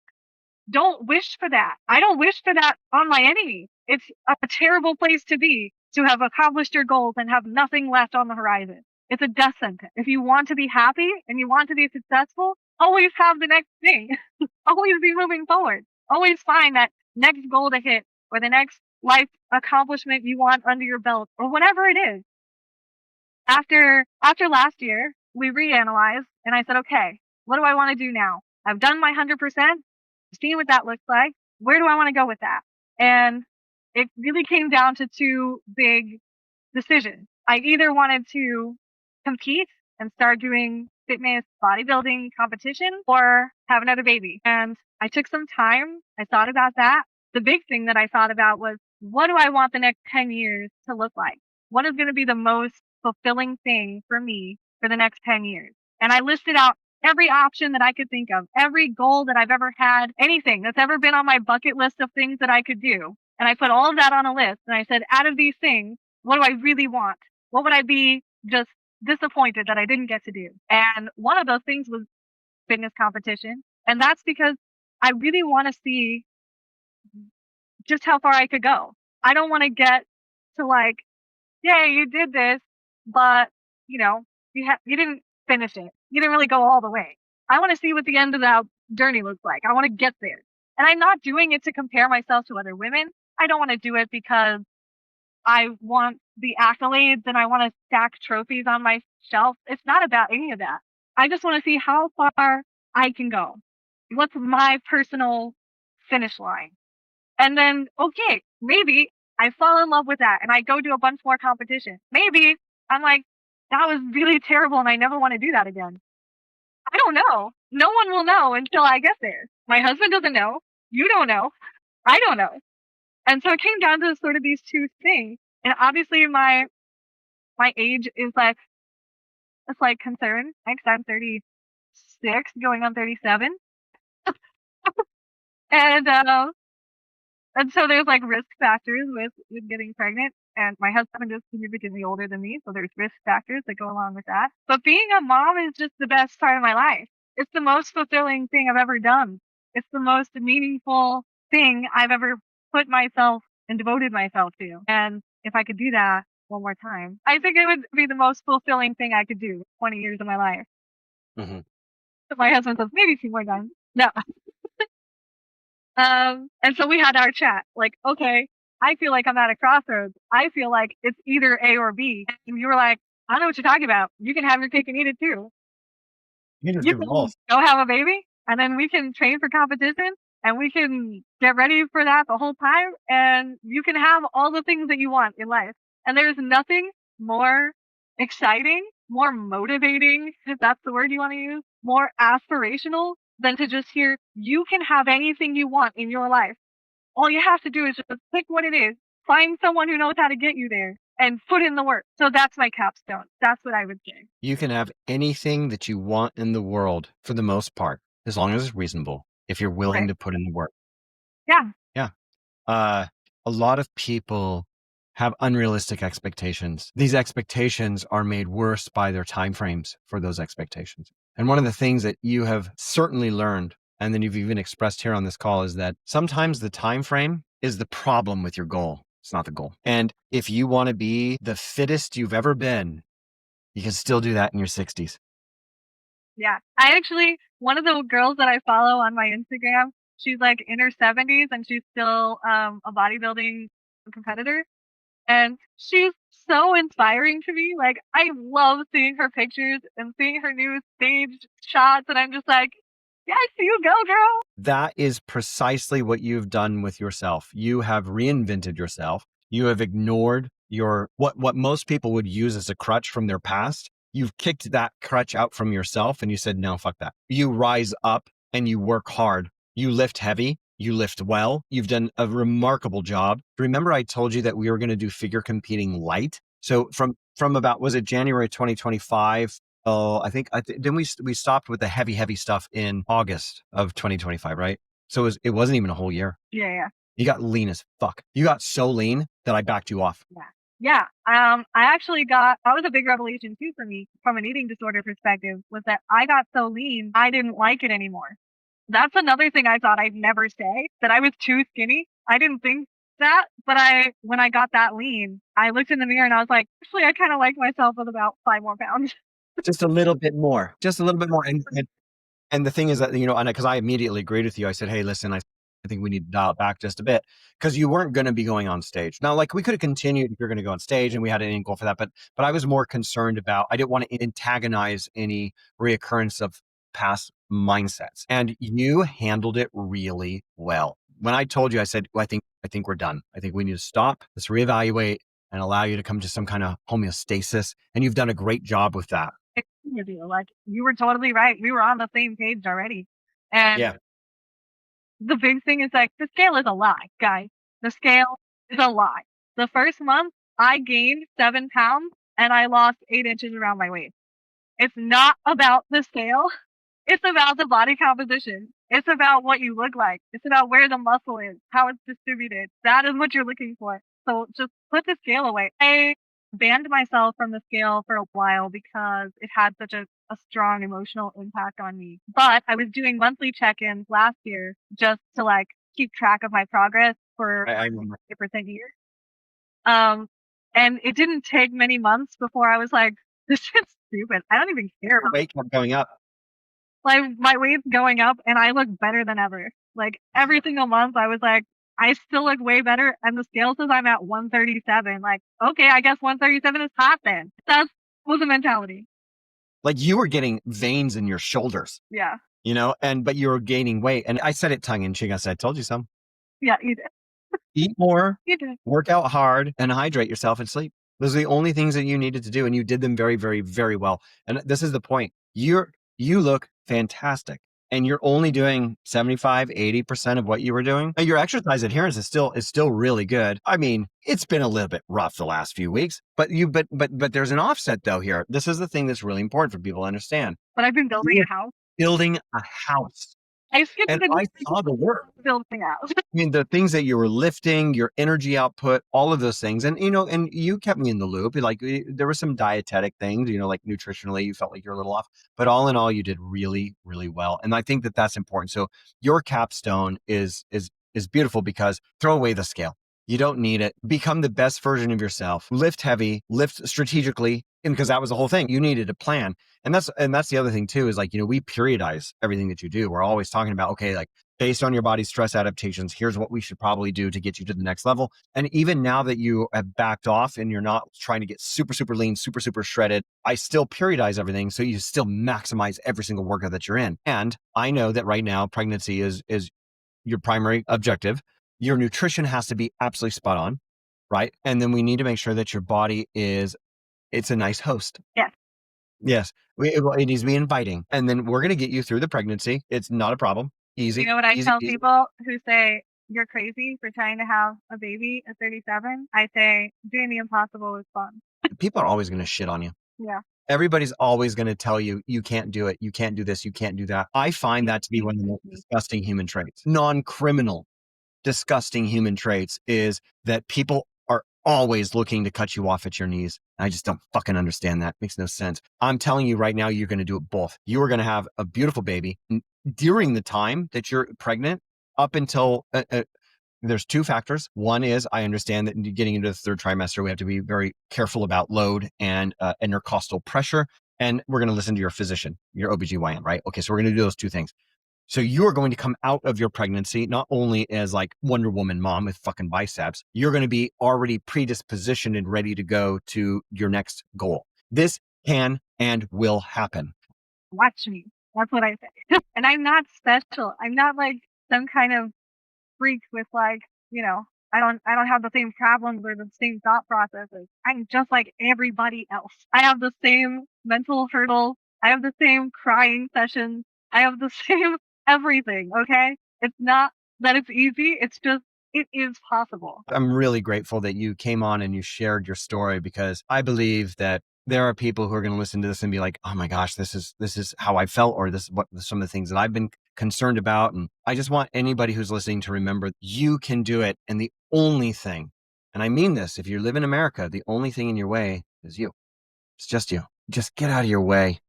Don't wish for that. I don't wish for that on my enemy. It's a terrible place to be, to have accomplished your goals and have nothing left on the horizon. It's a death sentence. If you want to be happy and you want to be successful, always have the next thing. Always be moving forward. Always find that next goal to hit, or the next life accomplishment you want under your belt, or whatever it is. After last year, we reanalyzed, and I said, okay, what do I want to do now? I've done my 100%, seen what that looks like. Where do I want to go with that? And it really came down to two big decisions. I either wanted to compete and start doing fitness bodybuilding competition, or have another baby. And I took some time. I thought about that. The big thing that I thought about was, what do I want the next 10 years to look like? What is going to be the most fulfilling thing for me for the next 10 years? And I listed out every option that I could think of, every goal that I've ever had, anything that's ever been on my bucket list of things that I could do. And I put all of that on a list. And I said, out of these things, what do I really want? What would I be just disappointed that I didn't get to do? And one of those things was fitness competition. And that's because I really want to see just how far I could go. I don't want to get to like, yay, you did this, but you didn't finish it. You didn't really go all the way. I want to see what the end of that journey looks like. I want to get there. And I'm not doing it to compare myself to other women. I don't want to do it because I want the accolades and I want to stack trophies on my shelf. It's not about any of that. I just want to see how far I can go. What's my personal finish line? And then, okay, maybe I fall in love with that and I go do a bunch more competition. Maybe I'm like, that was really terrible and I never want to do that again. I don't know. No one will know until I get there. My husband doesn't know. You don't know. I don't know. And so it came down to sort of these two things. And obviously my age is like, it's like concern. Because I'm 36 going on 37. And so there's like risk factors with getting pregnant. And my husband is significantly older than me, so there's risk factors that go along with that. But being a mom is just the best part of my life. It's the most fulfilling thing I've ever done. It's the most meaningful thing I've ever put myself and devoted myself to. And if I could do that one more time, I think it would be the most fulfilling thing I could do 20 years of my life. Mm-hmm. But my husband says, maybe 2 more times. No. And so we had our chat, like, okay, I feel like I'm at a crossroads. I feel like it's either A or B. And you were like, I don't know what you're talking about. You can have your cake and eat it too. You can You do can both. go have a baby and then we can train for competition and we can get ready for that the whole time. And you can have all the things that you want in life. And there's nothing more exciting, more motivating, if that's the word you want to use, more aspirational than to just hear you can have anything you want in your life. All you have to do is just pick what it is, find someone who knows how to get you there, and put in the work. So that's my capstone. That's what I would say. You can have anything that you want in the world for the most part, as long as it's reasonable, if you're willing to put in the work. Yeah. Yeah. A lot of people have unrealistic expectations. These expectations are made worse by their timeframes for those expectations. And one of the things that you have certainly learned, and then you've even expressed here on this call, is that sometimes the time frame is the problem with your goal. It's not the goal. And if you want to be the fittest you've ever been, you can still do that in your 60s. Yeah. One of the girls that I follow on my Instagram, she's like in her 70s and she's still a bodybuilding competitor. And she's so inspiring to me. Like, I love seeing her pictures and seeing her new stage shots. And I'm just like, yes, you go, girl. That is precisely what you've done with yourself. You have reinvented yourself. You have ignored what most people would use as a crutch from their past. You've kicked that crutch out from yourself and you said, no, fuck that. You rise up and you work hard. You lift heavy. You lift well. You've done a remarkable job. Remember, I told you that we were going to do figure competing light. So from about, was it January 2025 Oh, then we stopped with the heavy stuff in August of 2025, right? So it wasn't even a whole year. Yeah, yeah. You got lean as fuck. You got so lean that I backed you off. Yeah. Yeah. I actually that was a big revelation too for me from an eating disorder perspective, was that I got so lean, I didn't like it anymore. That's another thing I thought I'd never say, that I was too skinny. I didn't think that, but when I got that lean, I looked in the mirror and I was like, actually, I kind of like myself with about 5 more pounds. Just a little bit more. Just a little bit more. And the thing is that, and because I immediately agreed with you, I said, hey, listen, I think we need to dial it back just a bit, because you weren't going to be going on stage. Now, like, we could have continued if you're going to go on stage, and we had an end goal for that. But I was more concerned about, I didn't want to antagonize any reoccurrence of past mindsets. And you handled it really well. When I told you, I said, well, I think we're done. I think we need to stop. Let's reevaluate and allow you to come to some kind of homeostasis. And you've done a great job with that. With you. Like, you were totally right. We were on the same page already. And Yeah. the big thing is, like, the scale is a lie, guys. The scale is a lie. The first month, I gained 7 pounds and I lost 8 inches around my waist. It's not about the scale. It's about the body composition. It's about what you look like. It's about where the muscle is, how it's distributed. That is what you're looking for. So just put the scale away. I banned myself from the scale for a while because it had such a strong emotional impact on me. But I was doing monthly check-ins last year just to, like, keep track of my progress for I remember. a percent year. And it didn't take many months before I was like, this is stupid. I don't even care about Weight kept going up. like, my weight's going up and I look better than ever. Like, every single month I was like, I still look way better, and the scale says I'm at 137. Like, okay, I guess 137 is hot then. That was the mentality. Like, you were getting veins in your shoulders, Yeah. but you were gaining weight. And I said it tongue in cheek. I said, I told you so. Yeah, you did. Eat more, You did. work out hard, and hydrate yourself and sleep. Those are the only things that you needed to do. And you did them very, very, very well. And this is the point. You look fantastic. And you're only doing 75, 80% of what you were doing. And your exercise adherence is still really good. I mean, it's been a little bit rough the last few weeks, but there's an offset though here. This is the thing that's really important for people to understand. But I've been building a house. Building a house. I skipped And the I saw the work. building a house. I mean, the things that you were lifting, your energy output, all of those things. And, and you kept me in the loop. Like, there were some dietetic things, like nutritionally, you felt like you're a little off, but all in all, you did really, really well. And I think that that's important. So your capstone is beautiful, because throw away the scale. You don't need it. Become the best version of yourself. Lift heavy, lift strategically. And because that was the whole thing, you needed a plan. And that's the other thing too, is like, we periodize everything that you do. We're always talking about, okay, like, based on your body's stress adaptations, here's what we should probably do to get you to the next level. And even now that you have backed off and you're not trying to get super, super lean, super, super shredded, I still periodize everything. So you still maximize every single workout that you're in. And I know that right now, pregnancy is your primary objective. Your nutrition has to be absolutely spot on, right? And then we need to make sure that your body it's a nice host. Yes. Yes. It needs to be inviting. And then we're going to get you through the pregnancy. It's not a problem. Easy. You know what I easy, tell easy. people who say you're crazy for trying to have a baby at 37? I say doing the impossible is fun. People are always going to shit on you. Yeah. Everybody's always going to tell you, you can't do it. You can't do this. You can't do that. I find that to be one of the most disgusting human traits. Non-criminal, disgusting human traits is that people are always looking to cut you off at your knees. I just don't fucking understand that. Makes no sense. I'm telling you right now, you're going to do it both. You are going to have a beautiful baby during the time that you're pregnant, up until there's two factors. One is, I understand that getting into the third trimester, we have to be very careful about load and intercostal pressure. And we're going to listen to your physician, your OBGYN, right? Okay, so we're going to do those two things. So you're going to come out of your pregnancy not only as like Wonder Woman mom with fucking biceps, you're going to be already predispositioned and ready to go to your next goal. This can and will happen. Watch me. That's what I say. And I'm not special. I'm not like some kind of freak with, like, I don't have the same problems or the same thought processes. I'm just like everybody else. I have the same mental hurdles. I have the same crying sessions. I have the same everything. Okay. It's not that it's easy. It's just, it is possible. I'm really grateful that you came on and you shared your story, because I believe that there are people who are going to listen to this and be like, oh my gosh, this is how I felt, or this is what some of the things that I've been concerned about. And I just want anybody who's listening to remember you can do it. And the only thing, and I mean this, if you live in America, the only thing in your way is you. It's just you. Just get out of your way.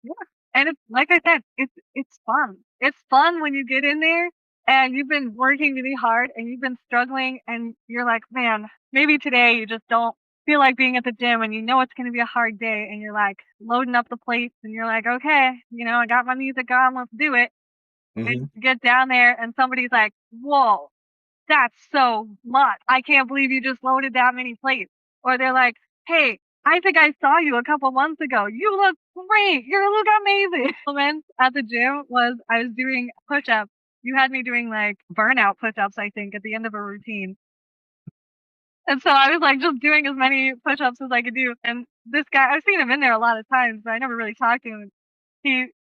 Yeah. And it's like I said, it's fun. It's fun when you get in there and you've been working really hard and you've been struggling and you're like, man, maybe today you just don't feel like being at the gym and you know it's going to be a hard day and you're like loading up the plates and you're like, okay, I got my music on, let's do it. Mm-hmm. And you get down there and somebody's like, whoa, that's so much. I can't believe you just loaded that many plates. Or they're like, hey, I think I saw you a couple months ago. You look great. You look amazing. Moments at the gym was I was doing push-ups. You had me doing like burnout push-ups, I think, at the end of a routine. And so I was like just doing as many push-ups as I could do. And this guy, I've seen him in there a lot of times, but I never really talked to him.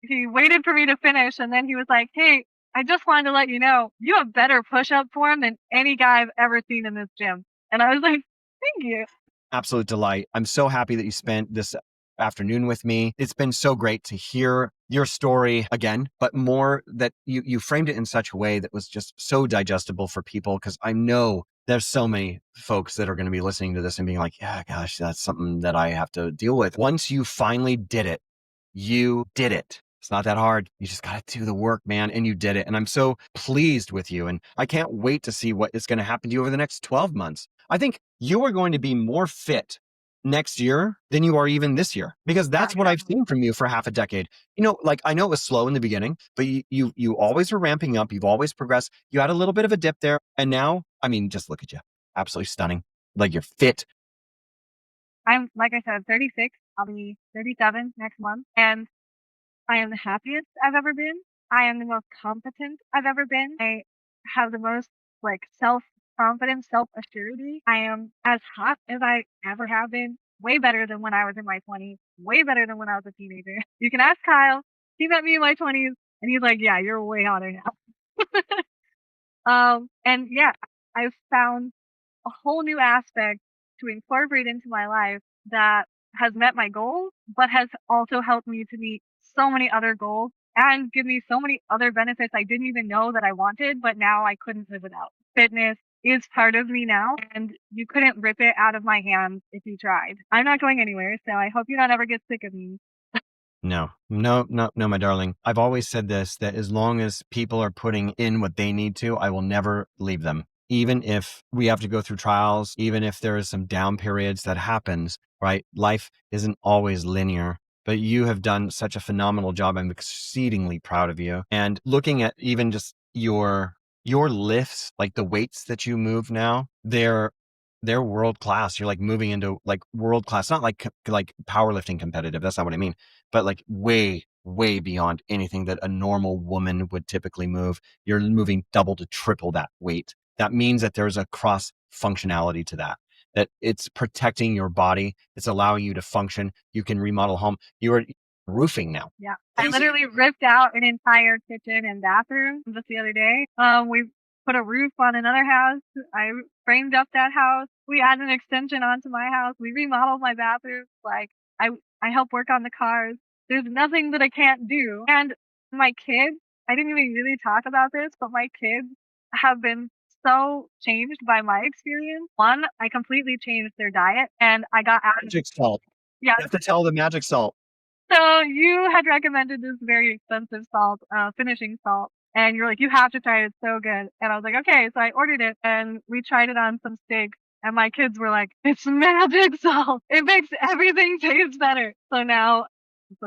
He waited for me to finish and then he was like, hey, I just wanted to let you know you have better push-up form than any guy I've ever seen in this gym. And I was like, thank you. Absolute delight. I'm so happy that you spent this afternoon with me. It's been so great to hear your story again, but more that you framed it in such a way that was just so digestible for people, because I know there's so many folks that are going to be listening to this and being like, yeah, gosh, that's something that I have to deal with. Once you finally did it, you did it. It's not that hard. You just got to do the work, man. And you did it. And I'm so pleased with you. And I can't wait to see what is going to happen to you over the next 12 months. I think you are going to be more fit next year than you are even this year, because that's what I've seen from you for half a decade. Like, I know it was slow in the beginning, but you always were ramping up. You've always progressed. You had a little bit of a dip there. And now, I mean, just look at you. Absolutely stunning. Like, you're fit. I'm, like I said, 36. I'll be 37 next month. And I am the happiest I've ever been. I am the most competent I've ever been. I have the most like self-confidence, self-assurity. I am as hot as I ever have been. Way better than when I was in my 20s. Way better than when I was a teenager. You can ask Kyle. He met me in my 20s and he's like, yeah, you're way hotter now. And yeah, I've found a whole new aspect to incorporate into my life that has met my goals, but has also helped me to meet so many other goals and give me so many other benefits I didn't even know that I wanted, but now I couldn't live without. Fitness is part of me now, and you couldn't rip it out of my hands if you tried. I'm not going anywhere, so I hope you don't ever get sick of me. No, my darling. I've always said this, that as long as people are putting in what they need to, I will never leave them. Even if we have to go through trials, even if there is some down periods that happens, right? Life isn't always linear, but you have done such a phenomenal job. I'm exceedingly proud of you. And looking at even just your lifts, like the weights that you move now, they're world class. You're like moving into like world class, not like powerlifting competitive. That's not what I mean, but like way, way beyond anything that a normal woman would typically move. You're moving double to triple that weight. That means that there's a cross functionality to that, that it's protecting your body. It's allowing you to function. You can remodel home. You are roofing now. Yeah. I literally ripped out an entire kitchen and bathroom just the other day. We put a roof on another house. I framed up that house. We added an extension onto my house. We remodeled my bathroom. Like I help work on the cars. There's nothing that I can't do. And my kids, I didn't even really talk about this, but my kids have been so changed by my experience. One, I completely changed their diet and I got out of Magic salt. yeah. You have to tell the magic salt. So you had recommended this very expensive salt, finishing salt, and you're like, you have to try it. It's so good. And I was like, okay. So I ordered it and we tried it on some steaks. And my kids were like, it's magic salt. It makes everything taste better. So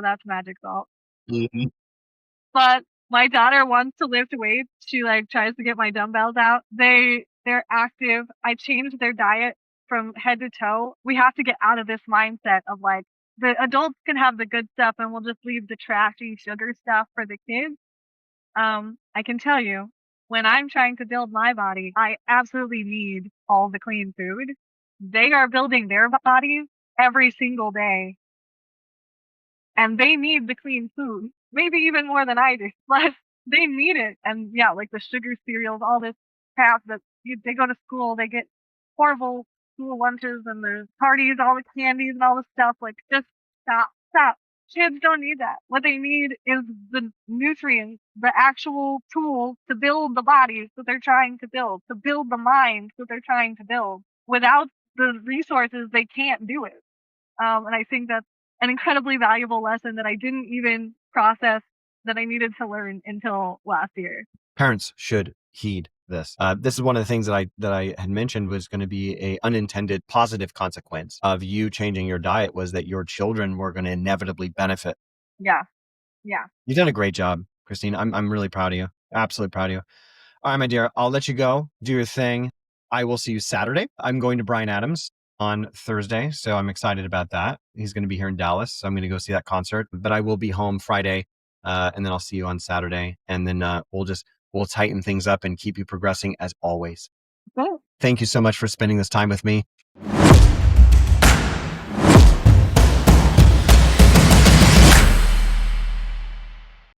that's magic salt. Mhm. But my daughter wants to lift weights. She like tries to get my dumbbells out. They're active. I changed their diet from head to toe. We have to get out of this mindset of like the adults can have the good stuff and we'll just leave the trashy sugar stuff for the kids. I can tell you, when I'm trying to build my body, I absolutely need all the clean food. They are building their bodies every single day and they need the clean food, maybe even more than I do, but they need it. And yeah, like the sugar cereals, all this crap that they go to school, they get horrible school lunches and there's parties, all the candies and all the stuff. Like, just stop. Kids don't need that. What they need is the nutrients, the actual tools to build the bodies that they're trying to build the minds that they're trying to build. Without the resources, they can't do it. And I think that's an incredibly valuable lesson that I didn't even process that I needed to learn until last year. Parents should heed this. This is one of the things that I had mentioned was going to be a unintended positive consequence of you changing your diet, was that your children were going to inevitably benefit. Yeah. You've done a great job, Christine. I'm really proud of you. Absolutely proud of you. All right, my dear, I'll let you go. Do your thing. I will see you Saturday. I'm going to Bryan Adams on Thursday, so I'm excited about that. He's going to be here in Dallas, so I'm going to go see that concert. But I will be home Friday, and then I'll see you on Saturday. And then we'll tighten things up and keep you progressing as always. Good. Thank you so much for spending this time with me.